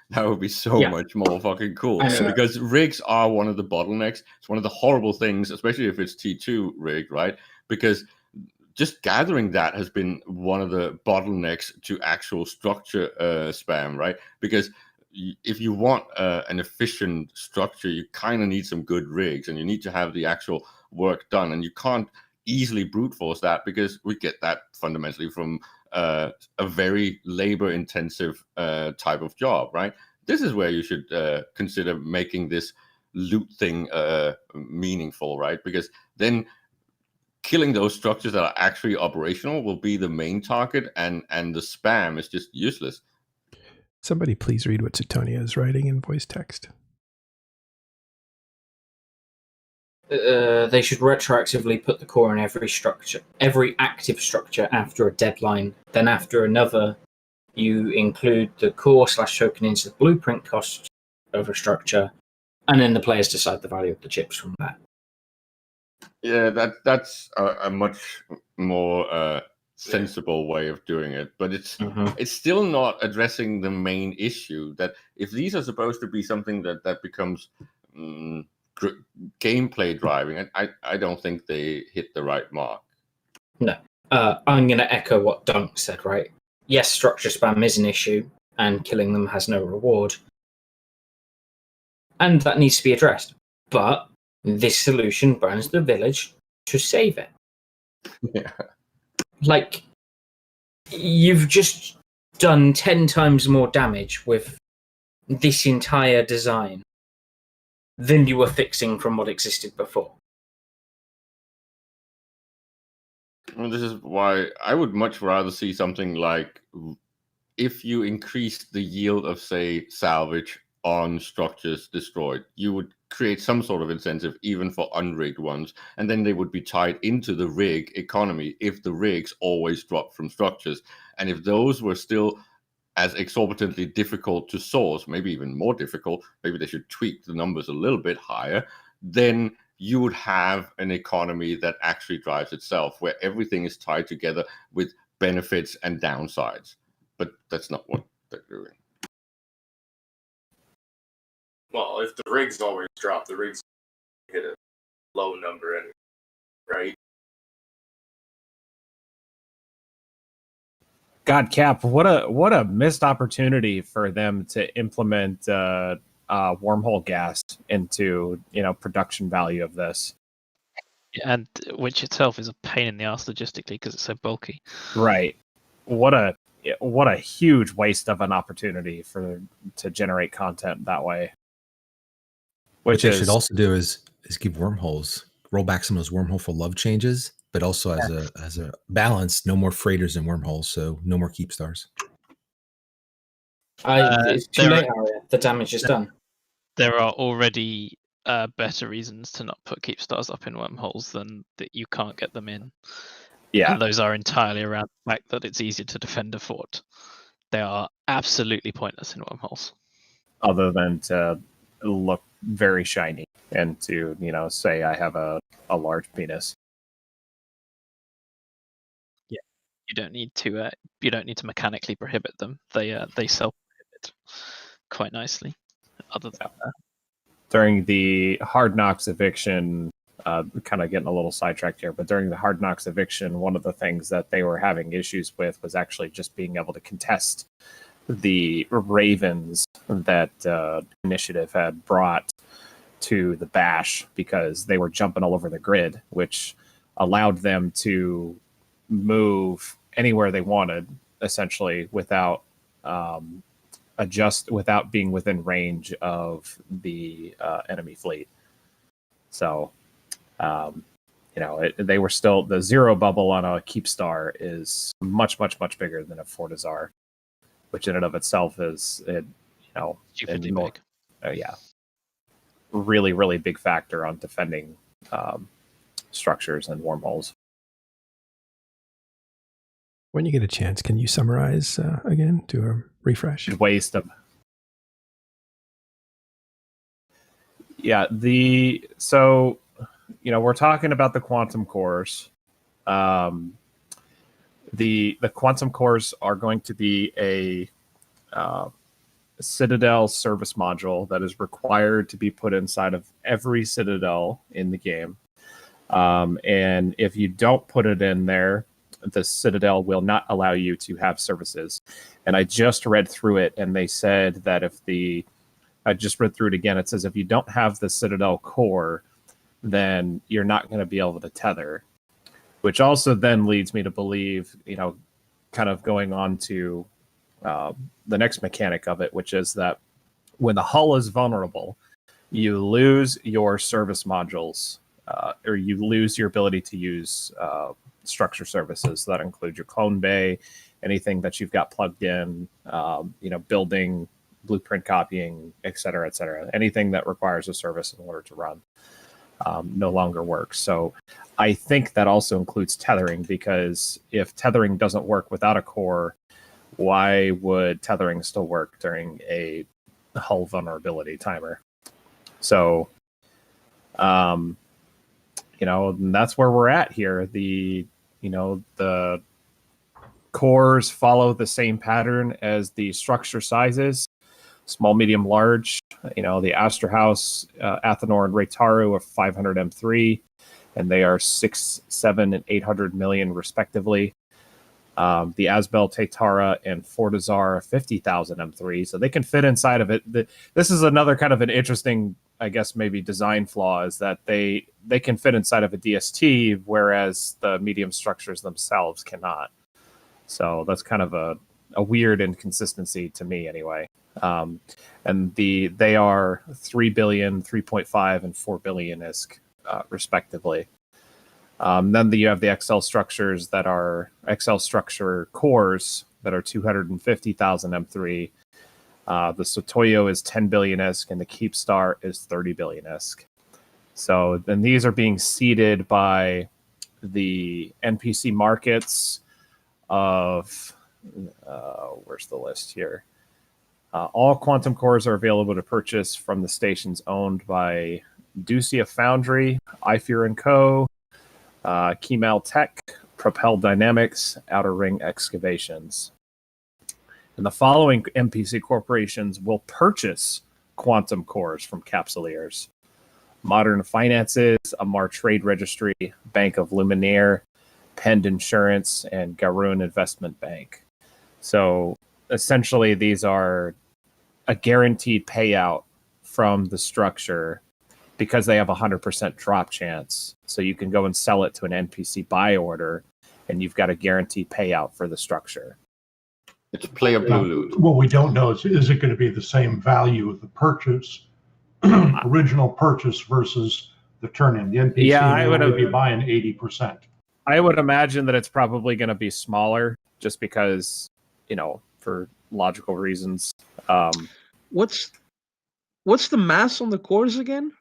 That would be so much more fucking cool. Because rigs are one of the bottlenecks. It's one of the horrible things, especially if it's T2 rig, right? Because just gathering that has been one of the bottlenecks to actual structure spam, right? Because if you want an efficient structure, you kind of need some good rigs, and you need to have the actual work done, and you can't easily brute force that because we get that fundamentally from a very labor intensive type of job, right? This is where you should consider making this loot thing meaningful, right? Because then killing those structures that are actually operational will be the main target, and the spam is just useless. Somebody please read what Sutonia is writing in voice text. They should retroactively put the core in every active structure after a deadline. Then after another, you include the core/token into the blueprint cost of a structure, and then the players decide the value of the chips from that. Yeah, that's a much more sensible way of doing it, but it's still not addressing the main issue. That if these are supposed to be something that becomes gameplay driving, I don't think they hit the right mark. No, I'm going to echo what Dunk said. Right? Yes, structure spam is an issue, and killing them has no reward, and that needs to be addressed. But this solution burns the village to save it. Yeah. Like, you've just done 10 times more damage with this entire design than you were fixing from what existed before. Well, this is why I would much rather see something like, if you increase the yield of, say, salvage on structures destroyed, you would create some sort of incentive even for unrigged ones, and then they would be tied into the rig economy if the rigs always drop from structures. And if those were still as exorbitantly difficult to source, maybe even more difficult, maybe they should tweak the numbers a little bit higher, then you would have an economy that actually drives itself, where everything is tied together with benefits and downsides. But that's not what they're doing. Well, if the rigs always drop, the rigs hit a low number anyway, right? God, Cap, what a missed opportunity for them to implement wormhole gas into production value of this. And which itself is a pain in the ass logistically because it's so bulky. Right. What a huge waste of an opportunity to generate content that way. What they should also do is give wormholes, roll back some of those wormhole for love changes, but also as a balance, no more freighters and wormholes, so no more keep stars. It's too late, Aria. The damage is done. There are already better reasons to not put keep stars up in wormholes than that you can't get them in. Yeah. And those are entirely around the fact that it's easier to defend a fort. They are absolutely pointless in wormholes. Other than to look very shiny and to, say I have a large penis. Yeah. You don't need to mechanically prohibit them. They self-prohibit quite nicely. Other than that. During the Hard Knocks eviction, kind of getting a little sidetracked here, but during the Hard Knocks eviction, one of the things that they were having issues with was actually just being able to contest the ravens that Initiative had brought to the bash, because they were jumping all over the grid, which allowed them to move anywhere they wanted, essentially, without without being within range of the enemy fleet. So, they were still, the zero bubble on a keep star is much, much, much bigger than a Fortizar, which in and of itself is, stupidly big. Yeah, really, really big factor on defending structures and wormholes. When you get a chance, can you summarize again? Do a refresh. Waste of. Yeah, so we're talking about the quantum cores. The quantum cores are going to be a Citadel service module that is required to be put inside of every Citadel in the game. And if you don't put it in there, the Citadel will not allow you to have services. And I just read through it, and they said that I just read through it again, it says if you don't have the Citadel core, then you're not going to be able to tether, which also then leads me to believe, kind of going on to the next mechanic of it, which is that when the hull is vulnerable, you lose your service modules, or you lose your ability to use structure services. So that includes your clone bay, anything that you've got plugged in, building, blueprint copying, et cetera, anything that requires a service in order to run. No longer works. So I think that also includes tethering, because if tethering doesn't work without a core, why would tethering still work during a hull vulnerability timer? So, that's where we're at here. The cores follow the same pattern as the structure sizes: small, medium, large. The Astra House, Athenor, and Reitaru are 500 M3, and they are 6, 7, and 800 million respectively. The Asbel, Tatara, and Fortizar are 50,000 M3, so they can fit inside of it. This is another kind of an interesting, I guess, maybe design flaw, is that they can fit inside of a DST, whereas the medium structures themselves cannot. So that's kind of a weird inconsistency to me, anyway. And they are 3 billion, 3.5, and 4 billion ISK, respectively. Then you have the XL structures that are XL structure cores that are 250,000 M3. The Sotoyo is 10 billion ISK, and the Keepstar is 30 billion ISK. So then these are being seeded by the NPC markets of, where's the list here? All quantum cores are available to purchase from the stations owned by Ducia Foundry, iFear & Co., Kemal Tech, Propel Dynamics, Outer Ring Excavations. And the following NPC corporations will purchase quantum cores from Capsuleers: Modern Finances, Amar Trade Registry, Bank of Luminaire, Pend Insurance, and Garoon Investment Bank. So essentially, these are a guaranteed payout from the structure because they have 100% drop chance. So you can go and sell it to an NPC buy order, and you've got a guaranteed payout for the structure. It's player blue loot. What we don't know is it going to be the same value of the purchase, original purchase versus the turn-in? The NPC may only be buying 80%. I would imagine that it's probably going to be smaller, just because, for logical reasons. What's the mass on the cores again?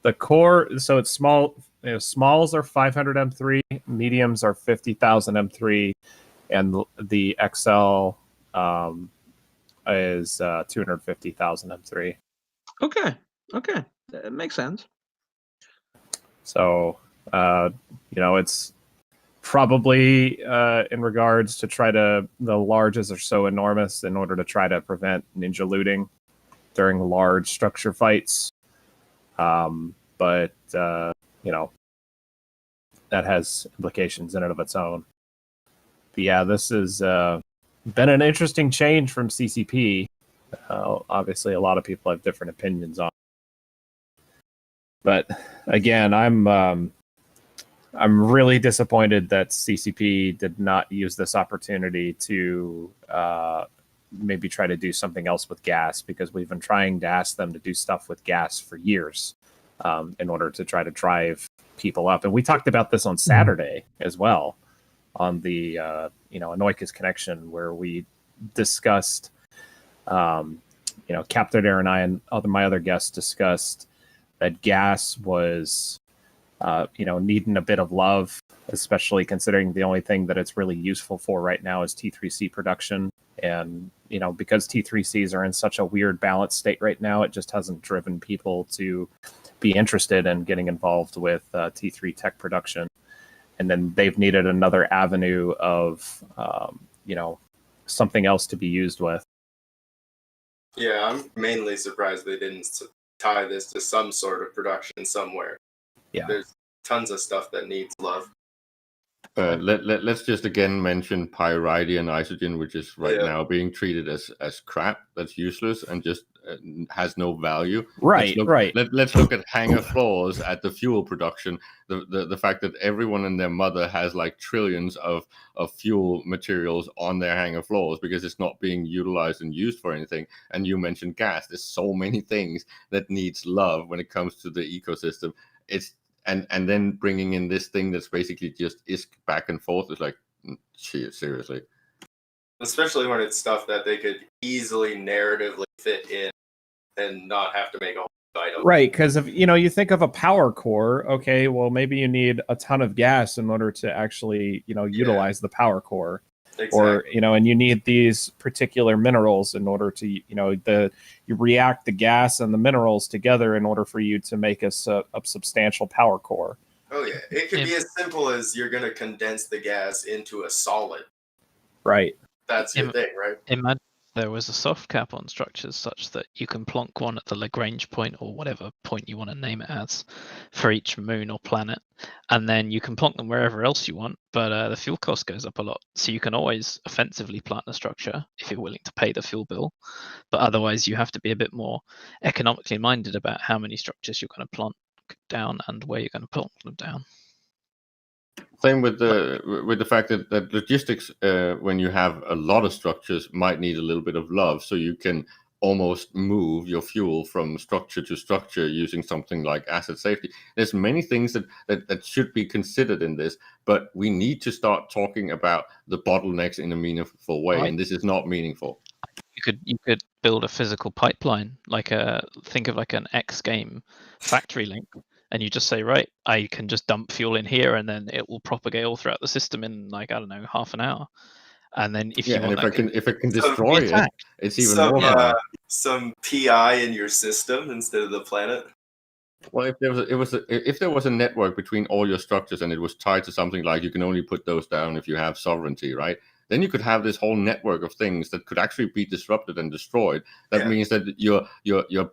The core, so it's small. Smalls are 500 M3, mediums are 50,000 M3, and the XL is 250,000 M3. Okay, that makes sense. So, it's probably in regards to the larges are so enormous in order to try to prevent ninja looting during large structure fights. But that has implications in and of its own. But yeah, this has been an interesting change from CCP. Obviously, a lot of people have different opinions on it. But again, I'm really disappointed that CCP did not use this opportunity to maybe try to do something else with gas, because we've been trying to ask them to do stuff with gas for years in order to try to drive people up. And we talked about this on Saturday as well on the Anoikis Connection, where we discussed, Captain Air and I and my other guests discussed that gas was needing a bit of love, especially considering the only thing that it's really useful for right now is T3C production. And, because T3Cs are in such a weird balanced state right now, it just hasn't driven people to be interested in getting involved with T3 tech production. And then they've needed another avenue of, something else to be used with. Yeah, I'm mainly surprised they didn't tie this to some sort of production somewhere. Yeah, there's tons of stuff that needs love. Let's just again mention pyridine isogen, which is right now being treated as crap. That's useless, and just has no value. Right, right. Let's look at hangar floors at the fuel production. The fact that everyone and their mother has like trillions of fuel materials on their hangar floors because it's not being utilized and used for anything. And you mentioned gas. There's so many things that needs love when it comes to the ecosystem. And then bringing in this thing that's basically just ISK back and forth is like, shit, seriously. Especially when it's stuff that they could easily narratively fit in and not have to make a whole item. Right, because if you think of a power core, okay, well maybe you need a ton of gas in order to actually utilize the power core, Exactly. or and you need these particular minerals in order to you react the gas and the minerals together in order for you to make a substantial power core. Oh yeah, it could be as simple as you're going to condense the gas into a solid. Right. That's your thing, right? Imagine there was a soft cap on structures such that you can plonk one at the Lagrange point or whatever point you want to name it as for each moon or planet, and then you can plonk them wherever else you want, but the fuel cost goes up a lot. So you can always offensively plant a structure if you're willing to pay the fuel bill, but otherwise you have to be a bit more economically minded about how many structures you're going to plonk down and where you're going to plonk them down. Same with the fact that logistics, when you have a lot of structures, might need a little bit of love, so you can almost move your fuel from structure to structure using something like asset safety. There's many things that should be considered in this, but we need to start talking about the bottlenecks in a meaningful way, and this is not meaningful. You could build a physical pipeline, think of like an X game factory link. And you just say, right, I can just dump fuel in here, and then it will propagate all throughout the system in half an hour. And then if it can destroy it, it's even more. Some PI in your system instead of the planet. Well, if there was a network between all your structures and it was tied to something like you can only put those down if you have sovereignty, right? Then you could have this whole network of things that could actually be disrupted and destroyed. That means that you're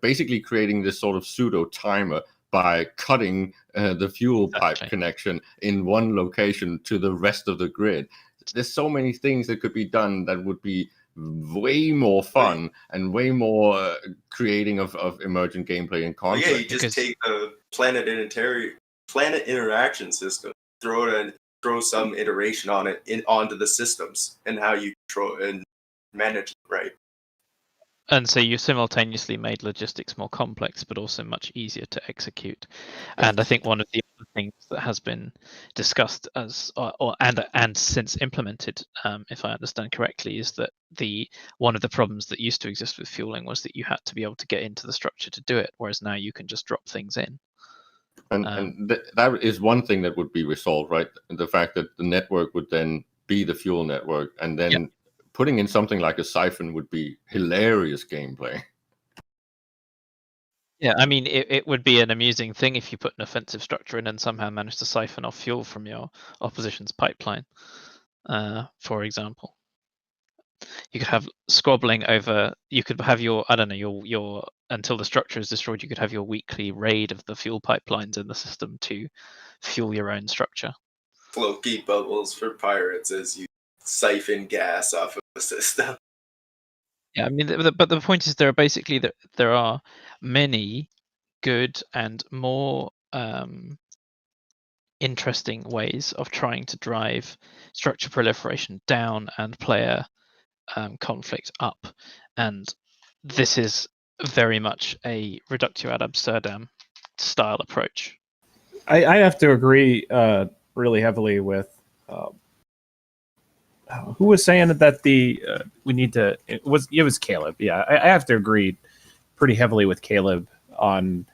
basically creating this sort of pseudo timer by cutting the fuel pipe connection in one location to the rest of the grid. There's so many things that could be done that would be way more fun and way more creating of emergent gameplay and conflict. Well, yeah, you just take the planet interaction system, throw some iteration on it onto the systems and how you control and manage it, right? And so you simultaneously made logistics more complex, but also much easier to execute. And I think one of the other things that has been discussed and since implemented, if I understand correctly, is that one of the problems that used to exist with fueling was that you had to be able to get into the structure to do it, whereas now you can just drop things in. And that is one thing that would be resolved, right? The fact that the network would then be the fuel network, and then putting in something like a siphon would be hilarious gameplay. Yeah, I mean, it would be an amusing thing if you put an offensive structure in and somehow manage to siphon off fuel from your opposition's pipeline, for example. You could have squabbling over. You could have your until the structure is destroyed. You could have your weekly raid of the fuel pipelines in the system to fuel your own structure. Floaty bubbles for pirates as you siphon gas off of the system. Yeah, I mean, but the point is, there are many good and more interesting ways of trying to drive structure proliferation down and player conflict up, and this is very much a reductio ad absurdum style approach. I have to agree really heavily with who was saying that we need to. It was Caleb. Yeah, I have to agree pretty heavily with Caleb on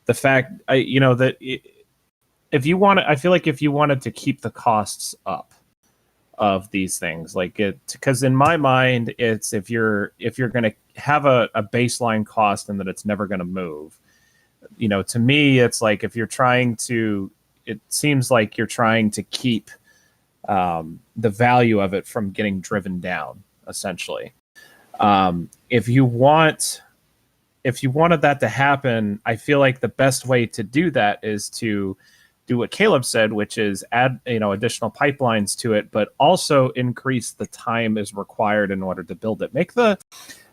the fact that if you want, I feel like if you wanted to keep the costs up of these things, because in my mind, it's if you're going to have a baseline cost and that it's never going to move. To me, it's like if you're trying to, it seems like you're trying to keep the value of it from getting driven down, essentially. If you wanted that to happen, I feel like the best way to do that is to do what Caleb said, which is add additional pipelines to it, but also increase the time is required in order to build it. Make the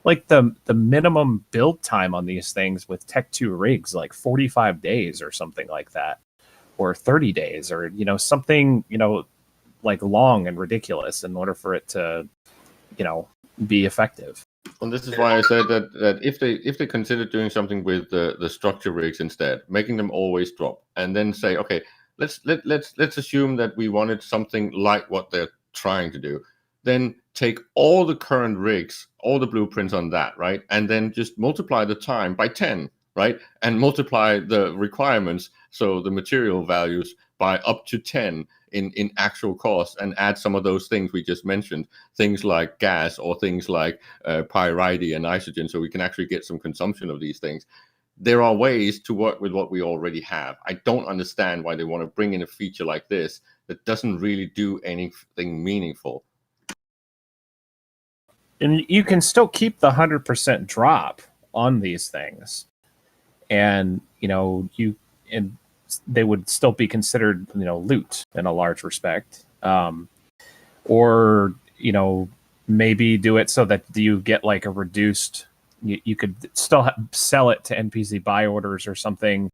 like the minimum build time on these things with Tech 2 rigs, like 45 days or something like that, or 30 days, or something like long and ridiculous in order for it to be effective. And this is why I said that if they consider doing something with the structure rigs instead, making them always drop, and then say, okay, let's assume that we wanted something like what they're trying to do, then take all the current rigs, all the blueprints on that, right, and then just multiply the time by 10, right, and multiply the requirements, so the material values, by up to 10 in actual cost, and add some of those things we just mentioned, things like gas or things like pyrite and nitrogen, so we can actually get some consumption of these things. There are ways to work with what we already have. I don't understand why they want to bring in a feature like this that doesn't really do anything meaningful. And you can still keep the 100% drop on these things, and they would still be considered loot in a large respect, or maybe do it so that you get like a reduced. You could still sell it to NPC buy orders or something,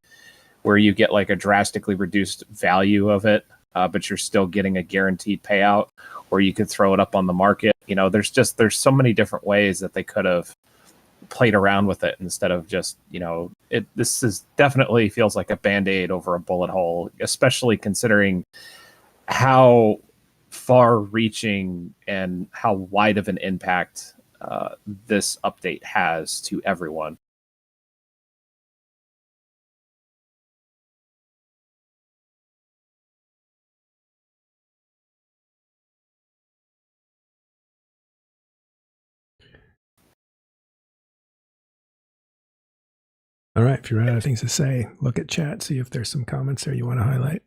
where you get like a drastically reduced value of it, but you're still getting a guaranteed payout. Or you could throw it up on the market. There's so many different ways that they could have played around with it instead of just this is definitely feels like a band-aid over a bullet hole, especially considering how far reaching and how wide of an impact this update has to everyone. All right, if you run out of things to say, look at chat, see if there's some comments there you want to highlight.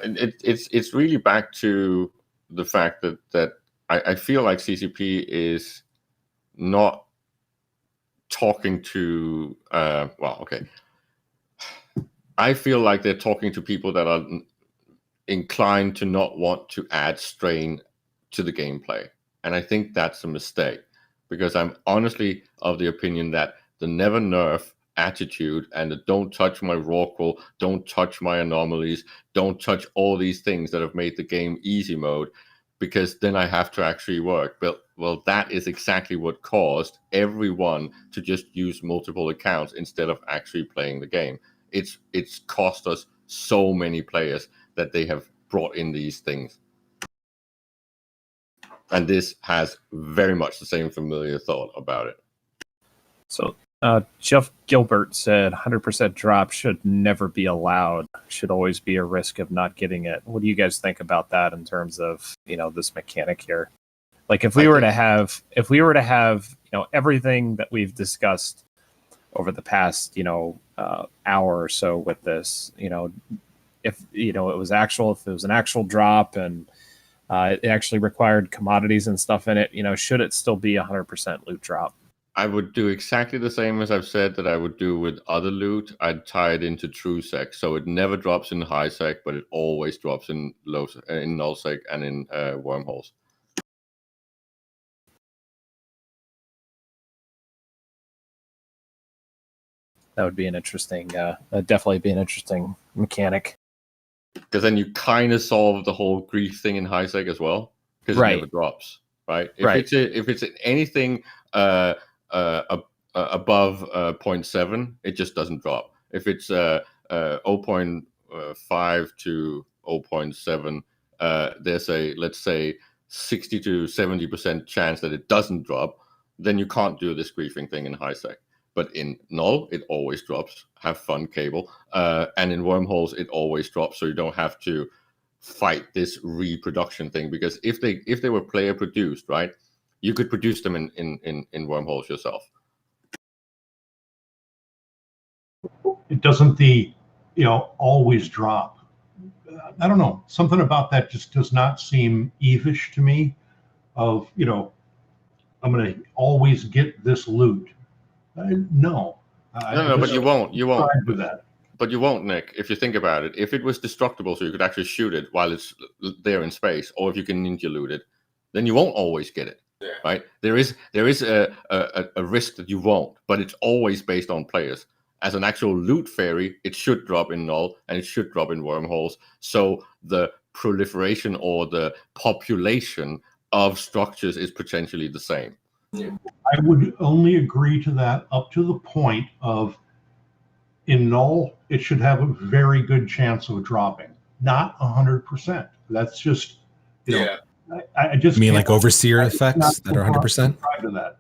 It's really back to the fact that I feel like CCP is not talking to I feel like they're talking to people that are inclined to not want to add strain to the gameplay, and I think that's a mistake, because I'm honestly of the opinion that the never nerf attitude and the don't touch my Rorqual, don't touch my anomalies, don't touch all these things that have made the game easy mode, because then I have to actually work. Well, that is exactly what caused everyone to just use multiple accounts instead of actually playing the game. It's cost us so many players that they have brought in these things. And this has very much the same familiar thought about it. So Jeff Gilbert said 100% drop should never be allowed. Should always be a risk of not getting it. What do you guys think about that in terms of this mechanic here? Like if we were to have everything that we've discussed over the past hour or so with this, if it was an actual drop and it actually required commodities and stuff in it, should it still be 100% loot drop? I would do exactly the same as I've said that I would do with other loot. I'd tie it into true sec, so it never drops in high sec, but it always drops in null sec and in wormholes. That would be an interesting, that'd definitely be an interesting mechanic. Because then you kind of solve the whole grief thing in high sec as well, because it never drops, right? If it's anything above 0.7, it just doesn't drop. If it's 0.5 to 0.7, there's let's say 60 to 70% chance that it doesn't drop. Then you can't do this griefing thing in high sec. But in null, it always drops. Have fun, cable. And in wormholes, it always drops, so you don't have to fight this reproduction thing. Because if they were player produced, right, you could produce them in wormholes yourself. It doesn't always drop. I don't know. Something about that just does not seem Eve-ish to me. Of I'm going to always get this loot. No, but you won't. You won't. Do that. But you won't, Nick. If you think about it, if it was destructible, so you could actually shoot it while it's there in space, or if you can ninja loot it, then you won't always get it. Yeah. Right? There is a risk that you won't, but it's always based on players. As an actual loot fairy, it should drop in null and it should drop in wormholes. So the proliferation or the population of structures is potentially the same. I would only agree to that up to the point of in null, it should have a very good chance of dropping. Not 100%. That's just, you know, I just You mean can't- like overseer I effects cannot that are 100%? subscribe to that.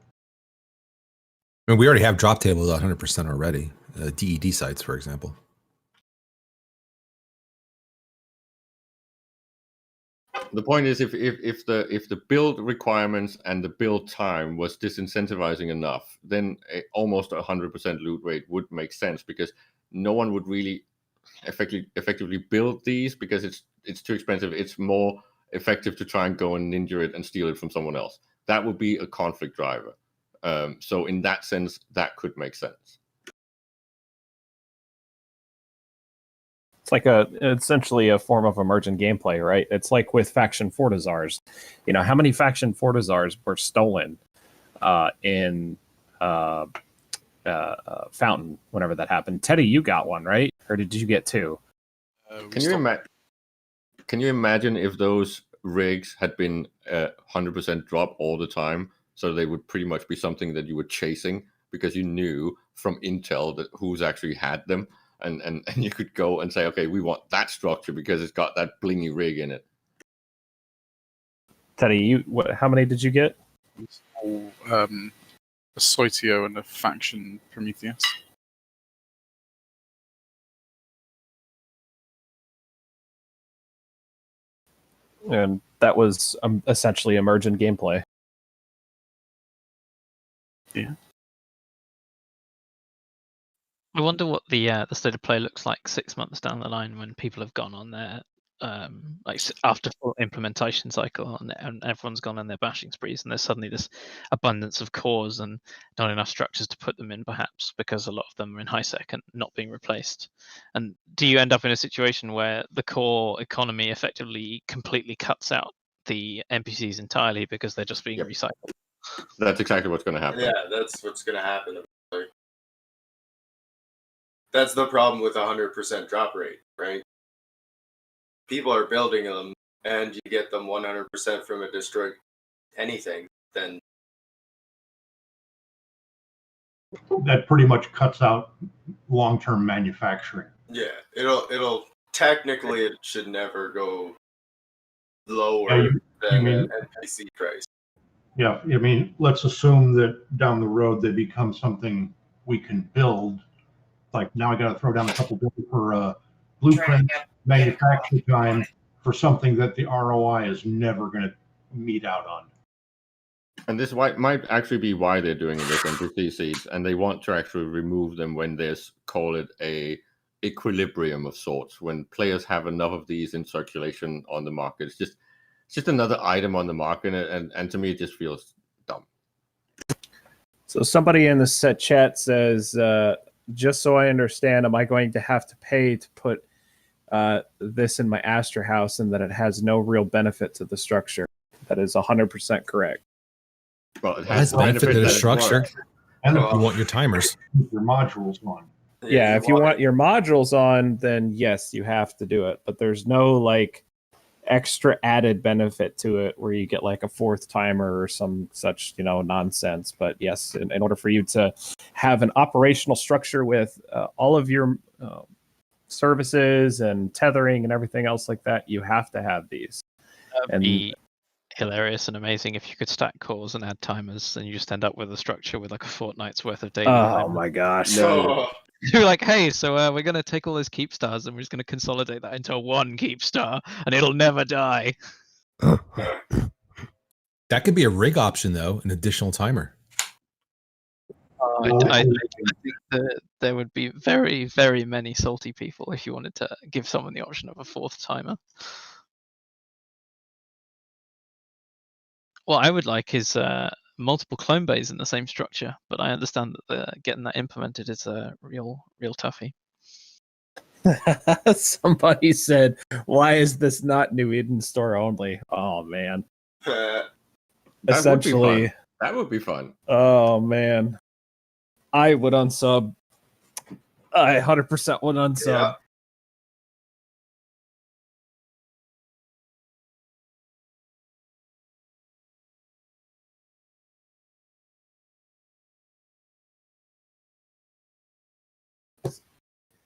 I mean, we already have drop tables at 100% already. DED sites, for example. The point is, if the build requirements and the build time was disincentivizing enough, then almost 100% loot rate would make sense, because no one would really effectively build these because it's too expensive. It's more effective to try and go and ninja it and steal it from someone else. That would be a conflict driver. So in that sense, that could make sense. It's like essentially a form of emergent gameplay, right? It's like with faction Fortizars. You know, how many faction Fortizars were stolen in Fountain whenever that happened? Teddy, you got one, right? Or did you get two? Can you imagine if those rigs had been 100% drop all the time? So they would pretty much be something that you were chasing because you knew from intel that who's actually had them. And you could go and say, okay, we want that structure because it's got that blingy rig in it. Teddy, how many did you get? A Soitio and a faction Prometheus. And that was essentially emergent gameplay. Yeah. I wonder what the state of play looks like 6 months down the line when people have gone on their after full implementation cycle and everyone's gone on their bashing sprees, and there's suddenly this abundance of cores and not enough structures to put them in, perhaps because a lot of them are in high sec and not being replaced. And do you end up in a situation where the core economy effectively completely cuts out the NPCs entirely because they're just being recycled? That's exactly what's going to happen. Yeah, that's what's going to happen. That's the problem with 100% drop rate, right? People are building them, and you get them 100% from a destroyed anything, then that pretty much cuts out long-term manufacturing. yeah, it'll technically it should never go lower than an NPC price. Yeah, I mean, let's assume that down the road they become something we can build. Like now I got to throw down a couple billion for blueprint manufacture time for something that the ROI is never going to meet out on. And this might actually be why they're doing this NPC seeds, and they want to actually remove them when there's, call it a equilibrium of sorts, when players have enough of these in circulation on the market. It's just another item on the market, and to me it just feels dumb. So somebody in the set chat says, just so I understand, am I going to have to pay to put this in my Astra house and that it has no real benefit to the structure? That is 100% correct. Well, it has benefit to the structure. And you want your timers. Your modules on. Yeah, if you want your modules on, then yes, you have to do it. But there's no like extra added benefit to it where you get like a fourth timer or some such, nonsense. But yes, in order for you to have an operational structure with all of your services and tethering and everything else like that, you have to have these. That'd be hilarious and amazing if you could stack cores and add timers, and you just end up with a structure with like a fortnight's worth of daily. Oh my gosh! No. You're like, hey, so we're going to take all those keep stars and we're just going to consolidate that into one keep star, and it'll never die. That could be a rig option, though, an additional timer. I think that there would be very, very many salty people if you wanted to give someone the option of a fourth timer. What I would like is multiple clone bays in the same structure, but I understand that getting that implemented is a real toughie. Somebody said, "Why is this not New Eden store only?" Oh man. essentially. That would be fun. Oh man, I would unsub. I 100% would unsub. Yeah.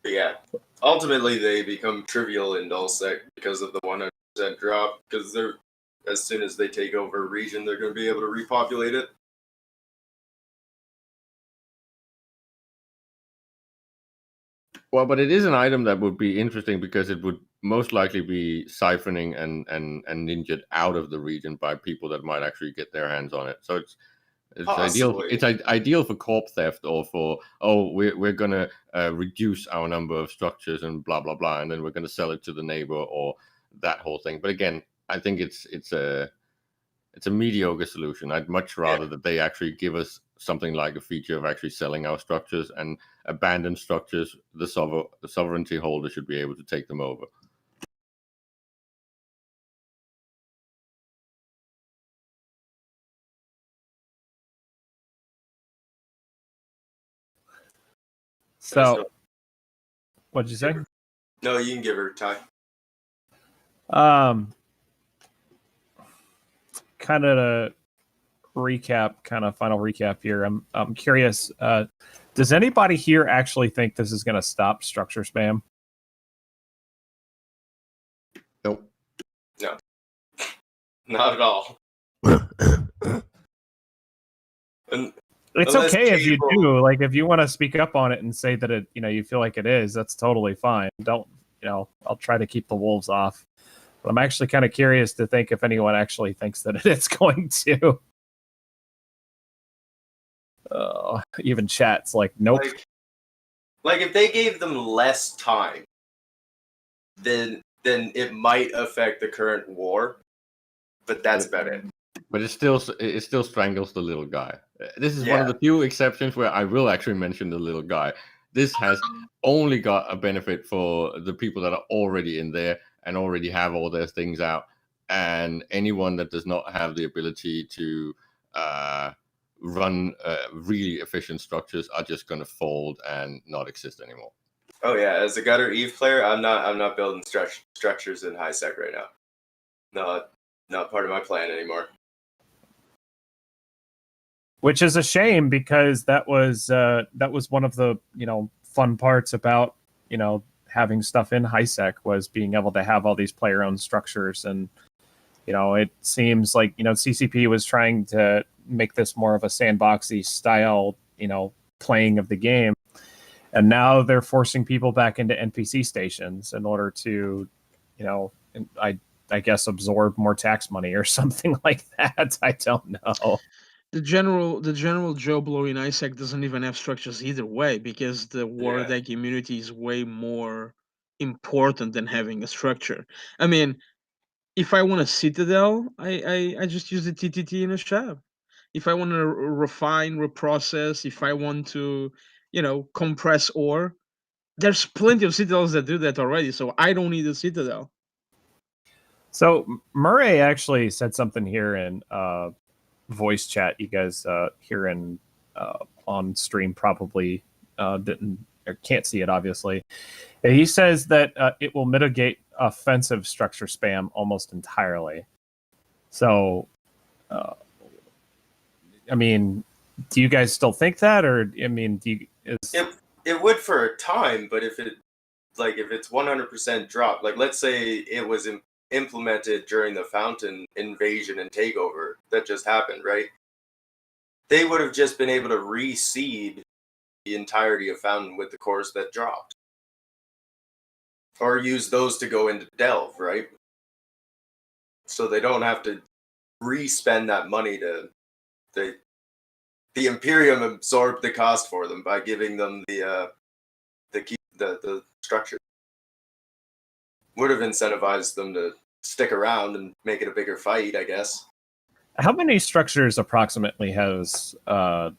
But yeah, ultimately they become trivial in nullsec because of the 100% drop. Because they're as soon as they take over a region, they're going to be able to repopulate it. Well, but it is an item that would be interesting because it would most likely be siphoning and ninja'd out of the region by people that might actually get their hands on it. So it's ideal. Possibly. It's ideal for corp theft or for we're gonna reduce our number of structures and blah blah blah, and then we're gonna sell it to the neighbor or that whole thing. But again, I think it's a mediocre solution. I'd much rather that they actually give us something like a feature of actually selling our structures and abandoned structures. The sovereignty holder should be able to take them over. So, what'd you say? No, you can give her Ty. Kind of to recap, final recap here. I'm curious. Does anybody here actually think this is going to stop structure spam? Nope. No. Not at all. And it's okay if you do. Like, if you want to speak up on it and say that it, you feel like it is, that's totally fine. Don't, I'll try to keep the wolves off. But I'm actually kind of curious to think if anyone actually thinks that it's going to. Even chat's like, nope. Like if they gave them less time, then it might affect the current war. But that's about it. But it still strangles the little guy. This is one of the few exceptions where I will actually mention the little guy. This has only got a benefit for the people that are already in there and already have all their things out. And anyone that does not have the ability to run really efficient structures are just going to fold and not exist anymore. Oh yeah, as a Gutter Eve player, I'm not building structures in high sec right now. Not part of my plan anymore. Which is a shame because that was one of the fun parts about having stuff in high sec was being able to have all these player owned structures. And it seems like CCP was trying to make this more of a sandboxy style playing of the game, and now they're forcing people back into NPC stations in order to I guess absorb more tax money or something like that. I don't know. The general Joe Blow in ISAC doesn't even have structures either way because the war deck immunity is way more important than having a structure. I mean, if I want a citadel, I just use the TTT in a shop. If I want to refine, reprocess, if I want to, compress ore, there's plenty of citadels that do that already. So I don't need a citadel. So Murray actually said something here in voice chat. You guys here in on stream probably didn't or can't see it, obviously. He says that it will mitigate offensive structure spam almost entirely. So, I mean, do you guys still think that, or I mean, it would for a time, but if it's 100% drop, like let's say it was implemented during the Fountain invasion and takeover that just happened, right? They would have just been able to reseed the entirety of Fountain with the cores that dropped. Or use those to go into Delve, right? So they don't have to re-spend that money to the Imperium absorbed the cost for them by giving them the structure. Would have incentivized them to stick around and make it a bigger fight, I guess. How many structures approximately has been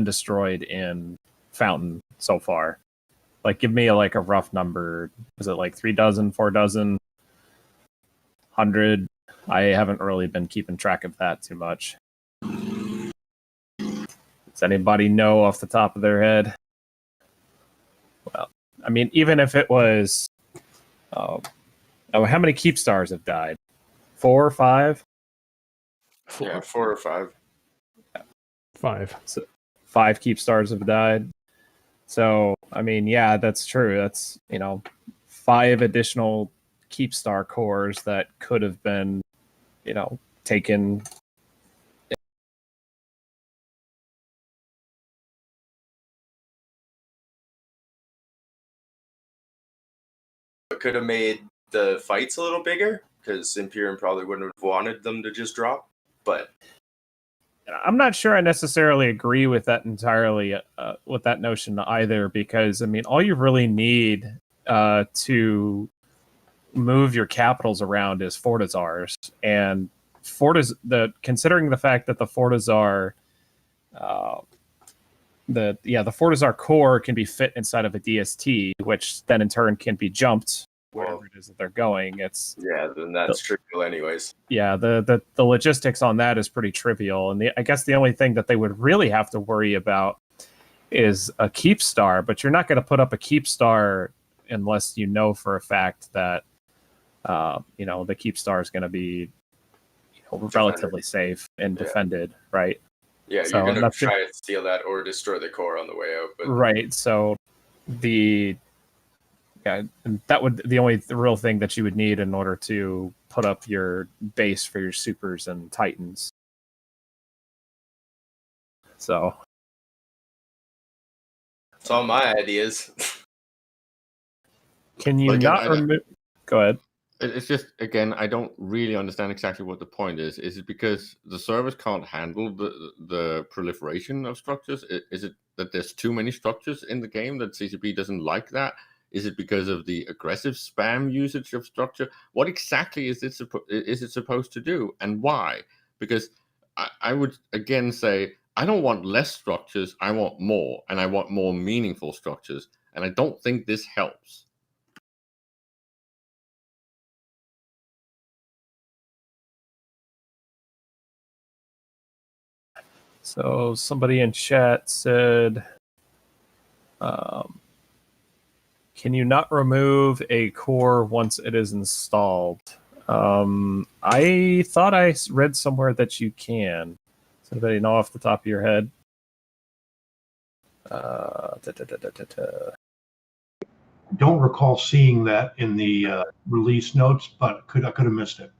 destroyed in Fountain so far? Like, give me a rough number. Is it like 3 dozen, 4 dozen, 100? I haven't really been keeping track of that too much. Does anybody know off the top of their head? Well, I mean, even if it was, how many keep stars have died? 4 or 5? 4. Yeah, 4 or 5. 5. So 5 keep stars have died. So, I mean, yeah, that's true. That's, 5 additional keep star cores that could have been, taken. It could have made the fights a little bigger, because Imperium probably wouldn't have wanted them to just drop. But I'm not sure I necessarily agree with that entirely, with that notion either, because, I mean, all you really need to move your capitals around is Fortizars, and considering the fact that the Fortizar, the Fortizar core can be fit inside of a DST, which then in turn can be jumped wherever it is that they're going. Then that's trivial anyways. Yeah, the logistics on that is pretty trivial, and I guess the only thing that they would really have to worry about is a keep star, but you're not going to put up a keep star unless you know for a fact that the keep star is going to be relatively safe and defended, right? Yeah, you're going to try to steal that or destroy the core on the way out. But... Right, so that would the real thing that you would need in order to put up your base for your supers and titans. So that's all my ideas. Can you not remove? Go ahead. It's just, again, I don't really understand exactly what the point is. Is it because the servers can't handle the proliferation of structures? Is it that there's too many structures in the game that CCP doesn't like that? Is it because of the aggressive spam usage of structure? What exactly is it supposed to do, and why? Because I would, again, say, I don't want less structures, I want more, and I want more meaningful structures, and I don't think this helps. So somebody in chat said, can you not remove a core once it is installed? I thought I read somewhere that you can. Does anybody know off the top of your head? Don't recall seeing that in the release notes, but I could have missed it.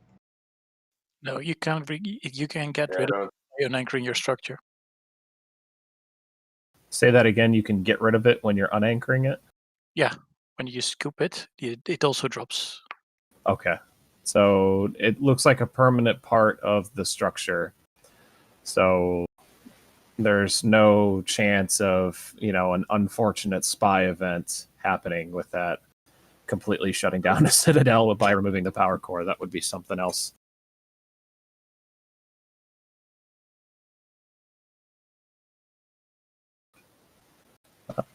No, you can't get rid of it unanchoring your structure. Say that again. You can get rid of it when you're unanchoring it? Yeah, when you scoop it, it also drops. Okay. So it looks like a permanent part of the structure. So there's no chance of, an unfortunate spy event happening with that completely shutting down a citadel by removing the power core. That would be something else.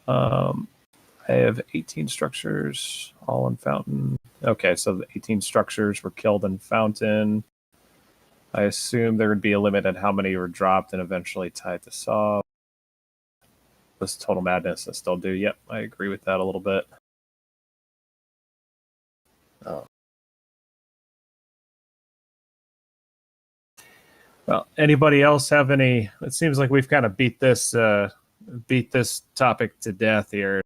I have 18 structures, all in Fountain. Okay, so the 18 structures were killed in Fountain. I assume there would be a limit on how many were dropped and eventually tied to Saw. This Total Madness I still do. Yep, I agree with that a little bit. Well, anybody else have any? It seems like we've kind of beat this topic to death here.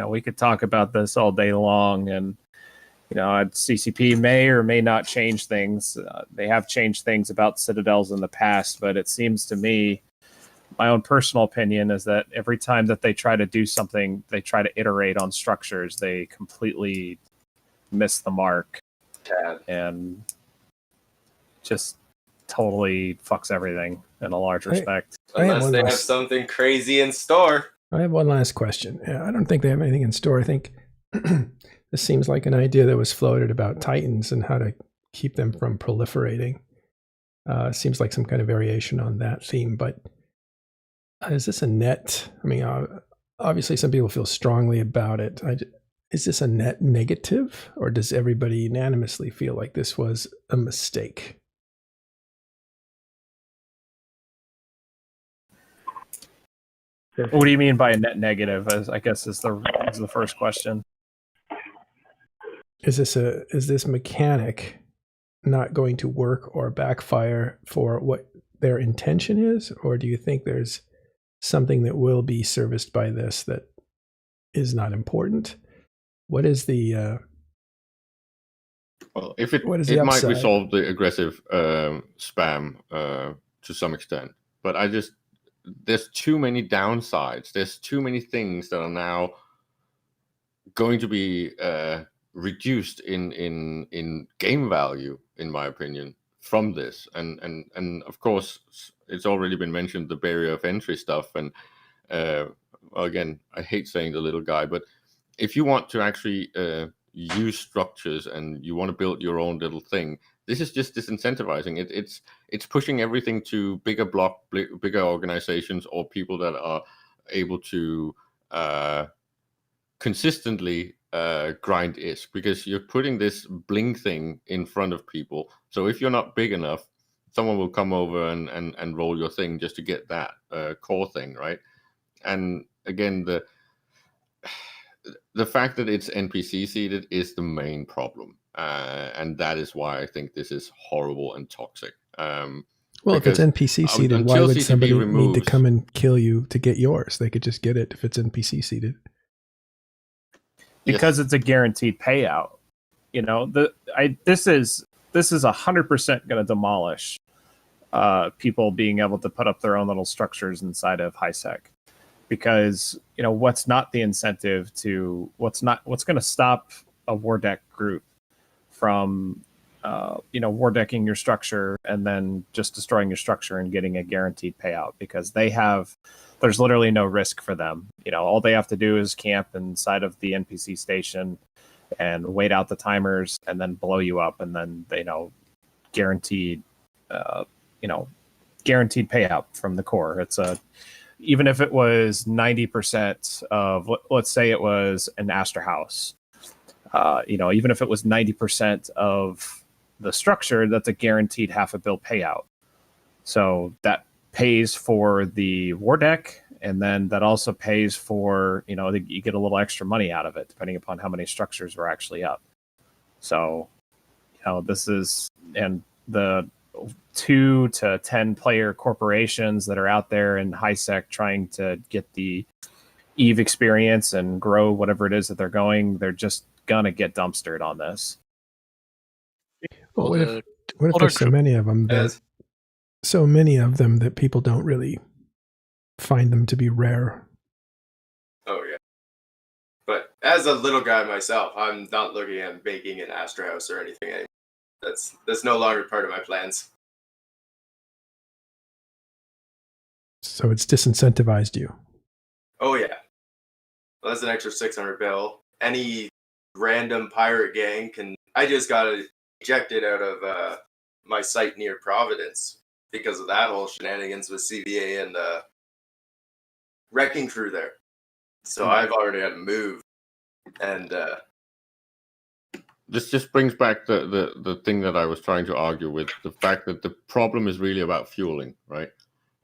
We could talk about this all day long, and CCP may or may not change things. They have changed things about citadels in the past, but it seems to me, my own personal opinion is that every time that they try to do something, they try to iterate on structures, they completely miss the mark and just totally fucks everything in a large respect. Unless they have something crazy in store. I have one last question. I don't think they have anything in store. I think this seems like an idea that was floated about Titans and how to keep them from proliferating. Seems like some kind of variation on that theme, but is this a net? I mean, obviously some people feel strongly about it. Is this a net negative, or does everybody unanimously feel like this was a mistake? What do you mean by a net negative? I guess is the first question. Is this mechanic not going to work or backfire for what their intention is, or do you think there's something that will be serviced by this that is not important? What is the well, if what is it the might upside? resolve the aggressive spam to some extent, but there's too many downsides. There's too many things that are now going to be reduced in game value, in my opinion, from this. And of course, it's already been mentioned, the barrier of entry stuff. And well, again, I hate saying the little guy, but if you want to actually use structures and you want to build your own little thing, this is just disincentivizing. It's pushing everything to bigger organizations or people that are able to consistently grind ISK, because you're putting this bling thing in front of people. So if you're not big enough, someone will come over and roll your thing just to get that core thing, right? And again, the fact that it's NPC seeded is the main problem, and that is why I think this is horrible and toxic. Well, if it's NPC seeded, why would somebody need to come and kill you to get yours? They could just get it if it's NPC seeded. Because it's a guaranteed payout. You know, this is 100% going to demolish people being able to put up their own little structures inside of HiSec. Because, you know, what's not the incentive to what's going to stop a war deck group from war decking your structure and then just destroying your structure and getting a guaranteed payout, because there's literally no risk for them. You know, all they have to do is camp inside of the NPC station and wait out the timers and then blow you up, and then guaranteed payout from the core. Even if it was 90% of, let's say it was an Astor House, even if it was 90% of the structure, that's a guaranteed half a bill payout. So that pays for the war deck, and then that also pays for, you get a little extra money out of it, depending upon how many structures were actually up. So, this is, and the 2 to 10 player corporations that are out there in HiSec trying to get the EVE experience and grow whatever it is that they're going, they're just gonna get dumpstered on this. Well, what if there's so many of them that people don't really find them to be rare? Oh yeah. But as a little guy myself, I'm not looking at making an Astor House or anything anymore. That's no longer part of my plans. So it's disincentivized you. Oh yeah. Well, that's an extra 600 bill. Any random pirate gang I just got ejected out of my site near Providence because of that whole shenanigans with CVA and wrecking crew there. So I've already had to move. And this just brings back the thing that I was trying to argue with, the fact that the problem is really about fueling, right?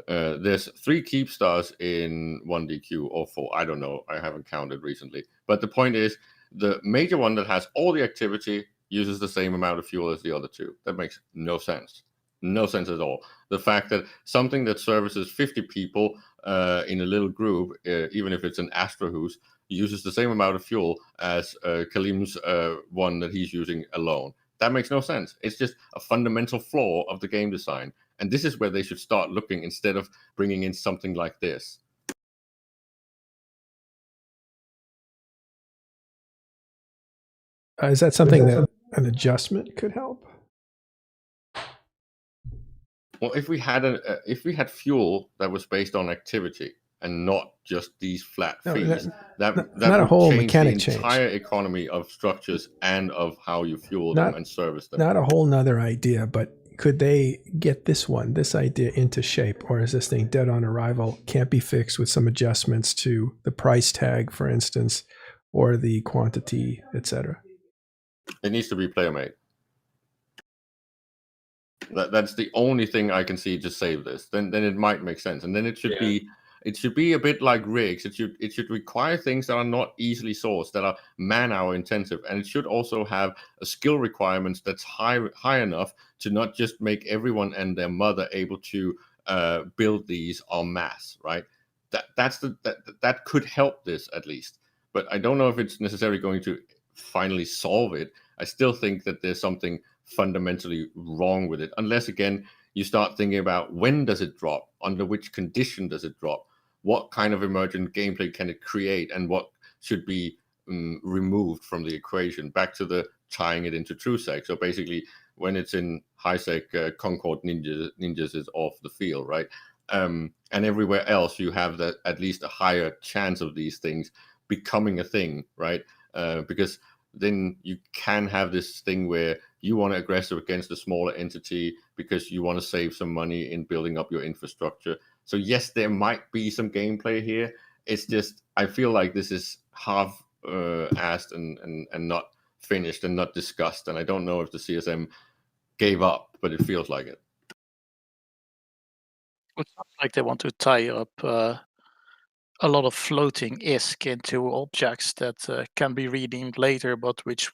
There's 3 keep stars in 1DQ or 4. I don't know. I haven't counted recently. But the point is, the major one that has all the activity uses the same amount of fuel as the other 2. That makes no sense. No sense at all. The fact that something that services 50 people in a little group, even if it's an Astrohoos, uses the same amount of fuel as Kalim's one that he's using alone. That makes no sense. It's just a fundamental flaw of the game design. And this is where they should start looking, instead of bringing in something like this. Is that something that an adjustment could help? Well, if we had fuel that was based on activity and not just these flat fees, that not a whole mechanic the entire economy of structures and of how you fuel them and service them. Not a whole nother idea, but could they get this idea into shape, or is this thing dead on arrival, can't be fixed with some adjustments to the price tag, for instance, or the quantity, etc.? It needs to be player made. That's the only thing I can see to save this. Then it might make sense, and then it should be It should be a bit like rigs. It should require things that are not easily sourced, that are man-hour intensive, and it should also have a skill requirements that's high enough to not just make everyone and their mother able to build these en masse, right? That could help this at least, but I don't know if it's necessarily going to finally solve it. I still think that there's something fundamentally wrong with it, unless again you start thinking about when does it drop, under which condition does it drop, what kind of emergent gameplay can it create, and what should be removed from the equation. Back to the tying it into TrueSec. So basically, when it's in HiSec, Concord ninjas is off the field, right? And everywhere else, you have that at least a higher chance of these things becoming a thing, right? Because then you can have this thing where you want to aggressive against a smaller entity because you want to save some money in building up your infrastructure. So yes, there might be some gameplay here. It's just, I feel like this is half assed and not finished and not discussed. And I don't know if the CSM gave up, but it feels like it. It sounds like they want to tie up a lot of floating ISK into objects that can be redeemed later, but which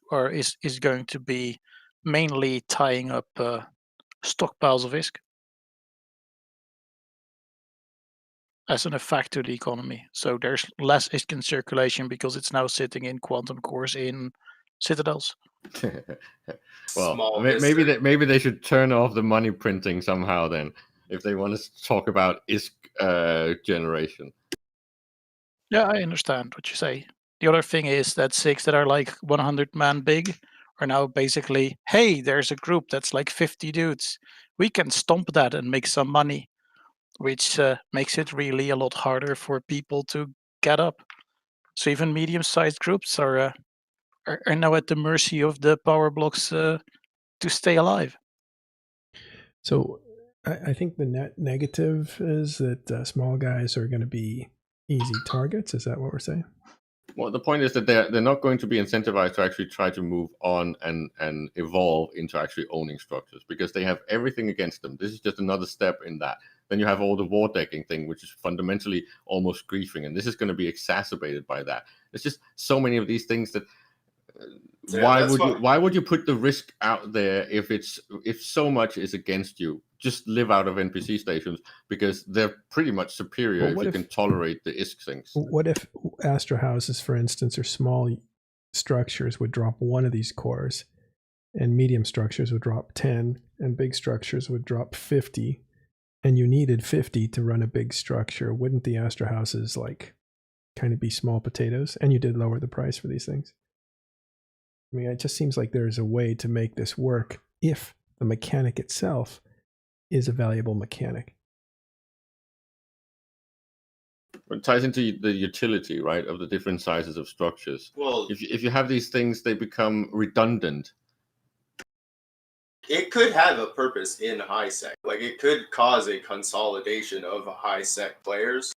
is going to be mainly tying up stockpiles of ISK as an effect to the economy. So there's less ISK in circulation because it's now sitting in quantum cores in citadels. Well, maybe they should turn off the money printing somehow then, if they want to talk about ISK generation. Yeah, I understand what you say. The other thing is that 6 that are like 100 man big are now basically, hey, there's a group that's like 50 dudes. We can stomp that and make some money, which makes it really a lot harder for people to get up. So even medium-sized groups are now at the mercy of the power blocks to stay alive. So I think the net negative is that small guys are going to be easy targets. Is that what we're saying? Well, the point is that they're not going to be incentivized to actually try to move on and evolve into actually owning structures because they have everything against them. This is just another step in that. Then you have all the war decking thing, which is fundamentally almost griefing, and this is going to be exacerbated by that. There's just so many of these things that why would you put the risk out there if so much is against you? Just live out of NPC stations because they're pretty much superior if you can tolerate the ISK things. What if Astra houses, for instance, or small structures would drop one of these cores, and medium structures would drop 10, and big structures would drop 50, and you needed 50 to run a big structure? Wouldn't the Astra houses like kind of be small potatoes? And you did lower the price for these things. I mean, it just seems like there's a way to make this work if the mechanic itself is a valuable mechanic. It ties into the utility, right, of the different sizes of structures. Well, if you have these things, they become redundant. It could have a purpose in HiSec. Like, it could cause a consolidation of HiSec players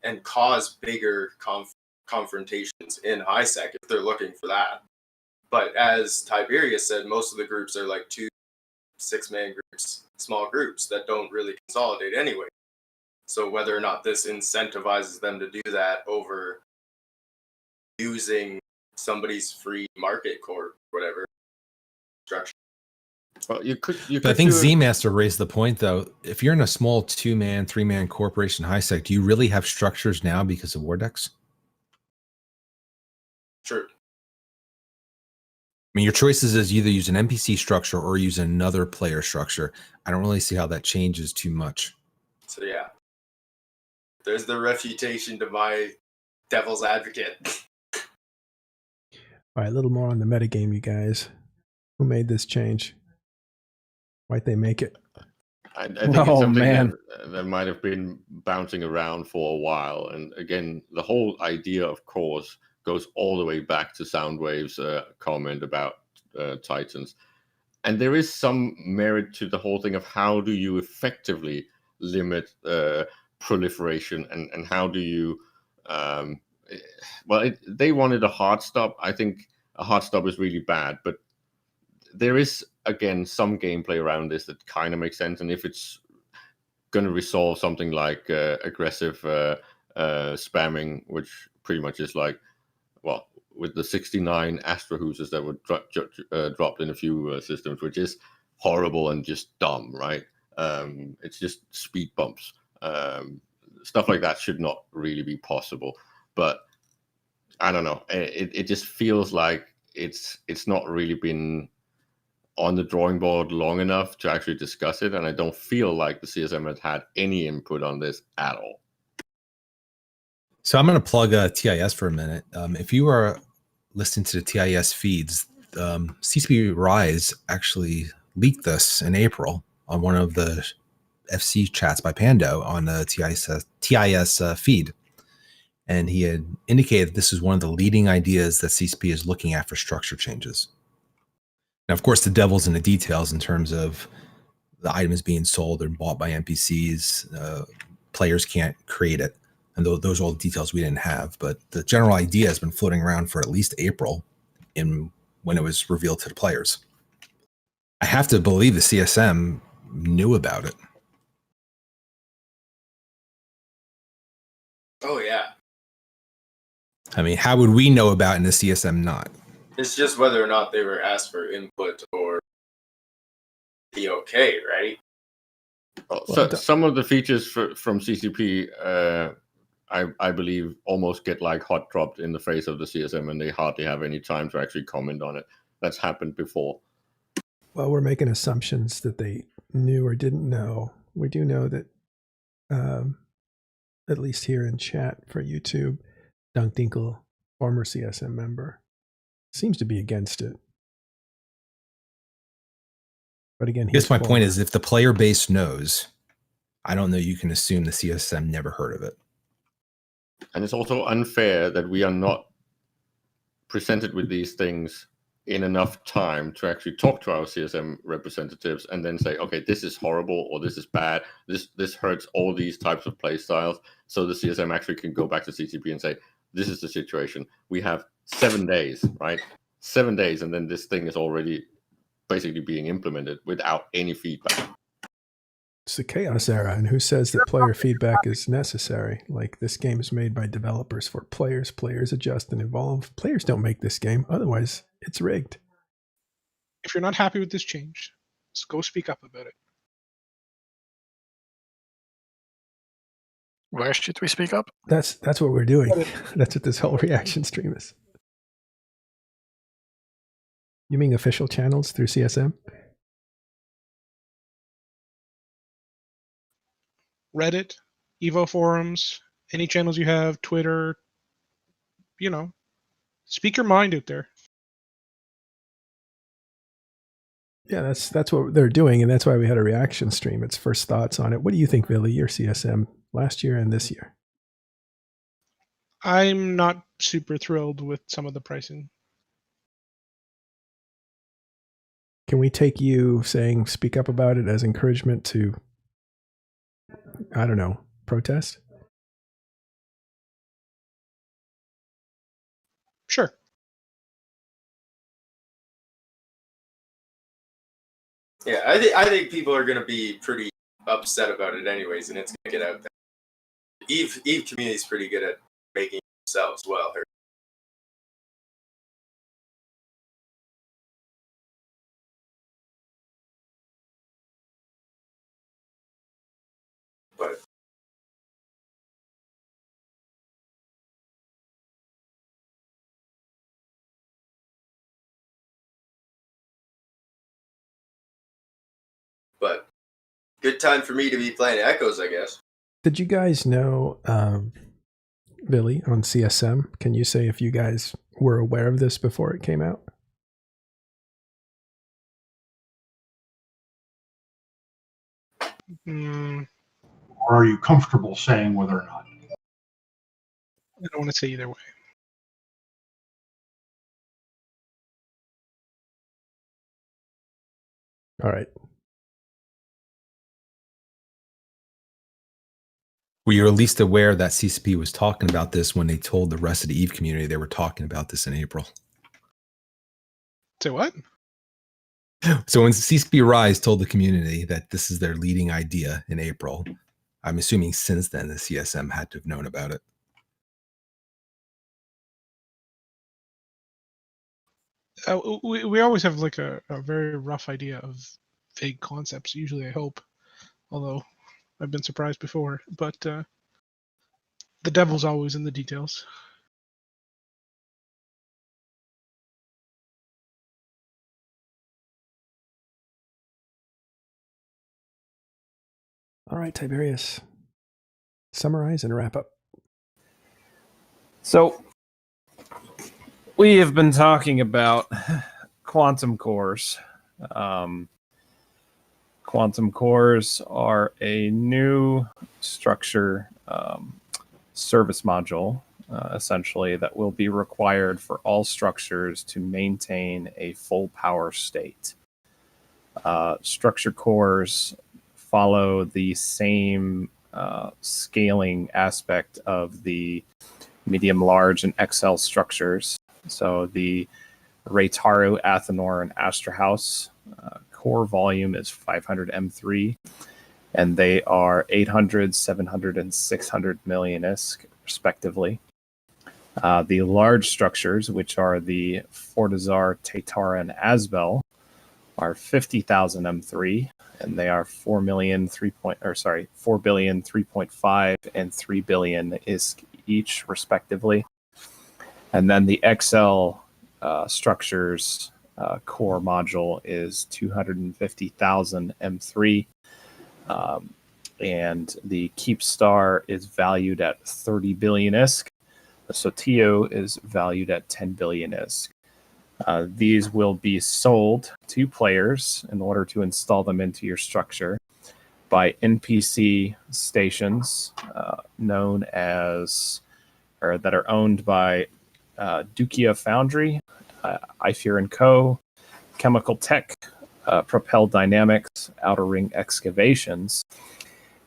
and cause bigger confrontations in HiSec if they're looking for that. But as Tiberius said, most of the groups are like 2 6-man groups, small groups that don't really consolidate anyway. So whether or not this incentivizes them to do that over using somebody's free market core, whatever structure. Well, you could But I think Z-Master raised the point though. If you're in a small 2-man, 3-man corporation HiSec, do you really have structures now because of war decks? Sure. I mean, your choices is either use an NPC structure or use another player structure. I don't really see how that changes too much. So yeah, there's the refutation to my devil's advocate. All right, a little more on the metagame, you guys. Who made this change? Why'd they make it? I think it's something that might have been bouncing around for a while. And again, the whole idea, of course, goes all the way back to Soundwave's comment about Titans. And there is some merit to the whole thing of how do you effectively limit proliferation and how do you... they wanted a hard stop. I think a hard stop is really bad, but there is, again, some gameplay around this that kind of makes sense. And if it's going to resolve something like aggressive spamming, which pretty much is like, well, with the 69 Astra Hoosers that were dropped in a few systems, which is horrible and just dumb, right? It's just speed bumps. Stuff like that should not really be possible. But I don't know. It just feels like it's not really been on the drawing board long enough to actually discuss it, and I don't feel like the CSM has had any input on this at all. So I'm going to plug TIS for a minute. If you are listening to the TIS feeds, CCP Rise actually leaked this in April on one of the FC chats by Pando on the TIS feed. And he had indicated this is one of the leading ideas that CCP is looking at for structure changes. Now, of course, the devil's in the details in terms of the items being sold and bought by NPCs. Players can't create it. And those are all the details we didn't have. But the general idea has been floating around for at least April when it was revealed to the players. I have to believe the CSM knew about it. Oh, yeah. I mean, how would we know about it and the CSM not? It's just whether or not they were asked for input or the okay, right? So some of the features from CCP, I believe, almost get like hot dropped in the face of the CSM, and they hardly have any time to actually comment on it. That's happened before. Well, we're making assumptions that they knew or didn't know. We do know that, at least here in chat for YouTube, Dunk Dinkle, former CSM member, seems to be against it. But again, I guess my point is, if the player base knows, I don't know you can assume the CSM never heard of it. And it's also unfair that we are not presented with these things in enough time to actually talk to our CSM representatives and then say, okay, this is horrible or this is bad. This hurts all these types of play styles. So the CSM actually can go back to CCP and say, this is the situation. We have 7 days, right? 7 days, and then this thing is already basically being implemented without any feedback. It's the chaos era, and who says that player feedback is necessary? Like, this game is made by developers for players. Players adjust and evolve. Players don't make this game, otherwise it's rigged. If you're not happy with this change, just go speak up about it. Where should we speak up? That's what we're doing. That's what this whole reaction stream is. You mean official channels through CSM? Reddit, Evo forums, any channels you have, Twitter, speak your mind out there. Yeah, that's what they're doing, and that's why we had a reaction stream. It's first thoughts on it. What do you think, Billy, your CSM last year and this year? I'm not super thrilled with some of the pricing. Can we take you saying speak up about it as encouragement to, I don't know, protest? Sure. Yeah, I think people are going to be pretty upset about it anyways, and it's going to get out there. Eve community is pretty good at making themselves well heard. But good time for me to be playing Echoes, I guess. Did you guys know, Billy, on CSM, can you say if you guys were aware of this before it came out? Or are you comfortable saying whether or not? I don't want to say either way. All right. Were you at least aware that CCP was talking about this when they told the rest of the EVE community they were talking about this in April? Say what? So when CCP Rise told the community that this is their leading idea in April, I'm assuming since then the CSM had to have known about it. We always have like a very rough idea of vague concepts. Usually, I hope, although I've been surprised before. But the devil's always in the details. All right, Tiberius, summarize and wrap up. So we have been talking about quantum cores. Quantum cores are a new structure service module, essentially, that will be required for all structures to maintain a full power state. Structure cores follow the same scaling aspect of the medium, large, and XL structures. So the Reitaru, Athenor, and Astra House core volume is 500 M3, and they are 800, 700, and 600 million ISK, respectively. The large structures, which are the Fortizar, Tatara, and Asbel, are 50,000 M3, and they are 4 billion, 3.5, and 3 billion ISK each, respectively. And then the XL structures core module is 250,000 M3, and the Keepstar is valued at 30 billion ISK. The Sotio is valued at 10 billion ISK. These will be sold to players in order to install them into your structure by NPC stations known as, or that are owned by Dukia Foundry, iFear & Co., Chemical Tech, Propel Dynamics, Outer Ring Excavations.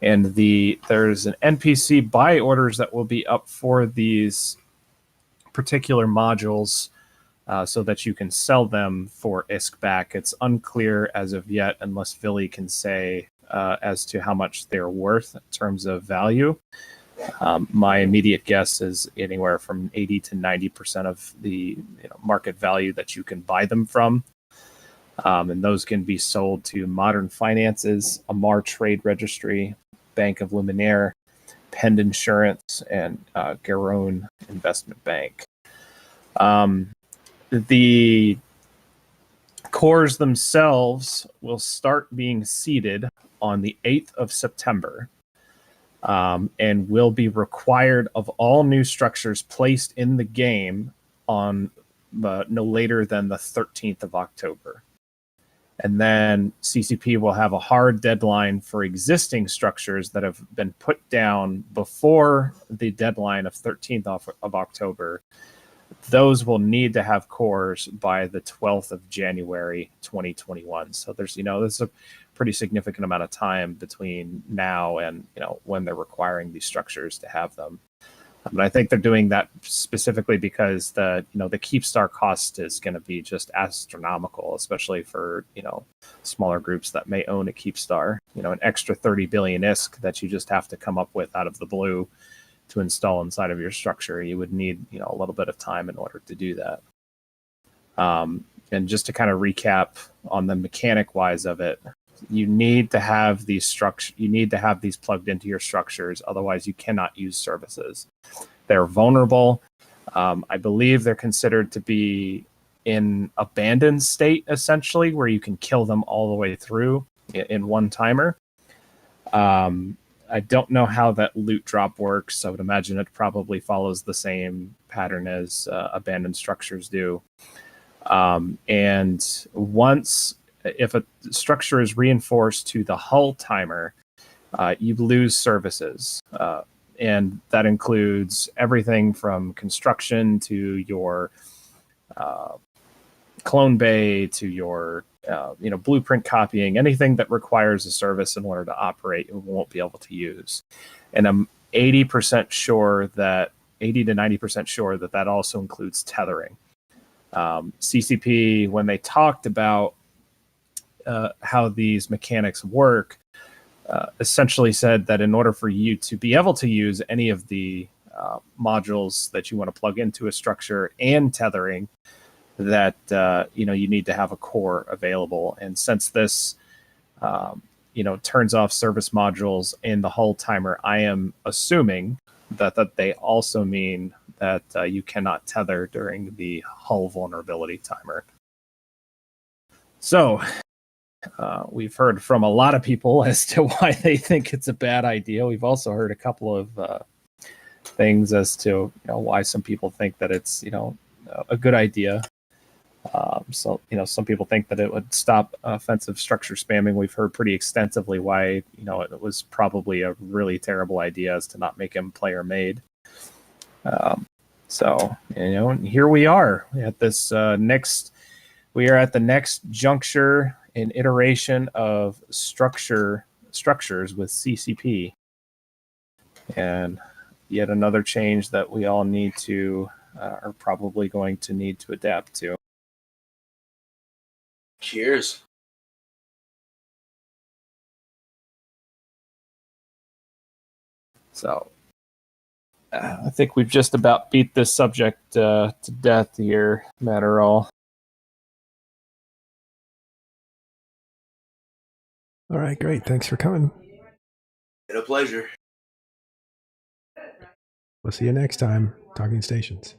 And there's an NPC buy orders that will be up for these particular modules so that you can sell them for ISK back. It's unclear as of yet, unless Philly can say as to how much they're worth in terms of value. My immediate guess is anywhere from 80 to 90% of the market value that you can buy them from. And those can be sold to Modern Finances, Amar Trade Registry, Bank of Luminaire, Penn Insurance, and Garonne Investment Bank. The cores themselves will start being seeded on the 8th of September. And will be required of all new structures placed in the game on no later than the 13th of October. And then CCP will have a hard deadline for existing structures that have been put down before the deadline of 13th of October. Those will need to have cores by the 12th of January 2021. So there's a pretty significant amount of time between now and when they're requiring these structures to have them. But I think they're doing that specifically because the Keepstar cost is going to be just astronomical, especially for smaller groups that may own a Keepstar. An extra 30 billion ISK that you just have to come up with out of the blue to install inside of your structure. You would need a little bit of time in order to do that. And just to kind of recap on the mechanic wise of it, you need to have these plugged into your structures, otherwise you cannot use services. They're vulnerable. I believe they're considered to be in abandoned state, essentially, where you can kill them all the way through in one timer. I don't know how that loot drop works. I would imagine it probably follows the same pattern as abandoned structures do. And if a structure is reinforced to the hull timer, you lose services. And that includes everything from construction to your clone bay to your blueprint copying. Anything that requires a service in order to operate, you won't be able to use. And I'm 80 to 90% sure that also includes tethering. CCP, when they talked about how these mechanics work, essentially said that in order for you to be able to use any of the modules that you want to plug into a structure and tethering, that you need to have a core available. And since this turns off service modules in the hull timer, I am assuming that they also mean that you cannot tether during the hull vulnerability timer. So we've heard from a lot of people as to why they think it's a bad idea. We've also heard a couple of things as to why some people think that it's a good idea. So some people think that it would stop offensive structure spamming. We've heard pretty extensively why it was probably a really terrible idea as to not make him player made. So here we are at this we are at the next juncture and iteration of structures with CCP, and yet another change that we all need to are probably going to need to adapt to. Cheers. So I think we've just about beat this subject to death here, Matterall. All right, great. Thanks for coming. It's a pleasure. We'll see you next time. Talking Stations.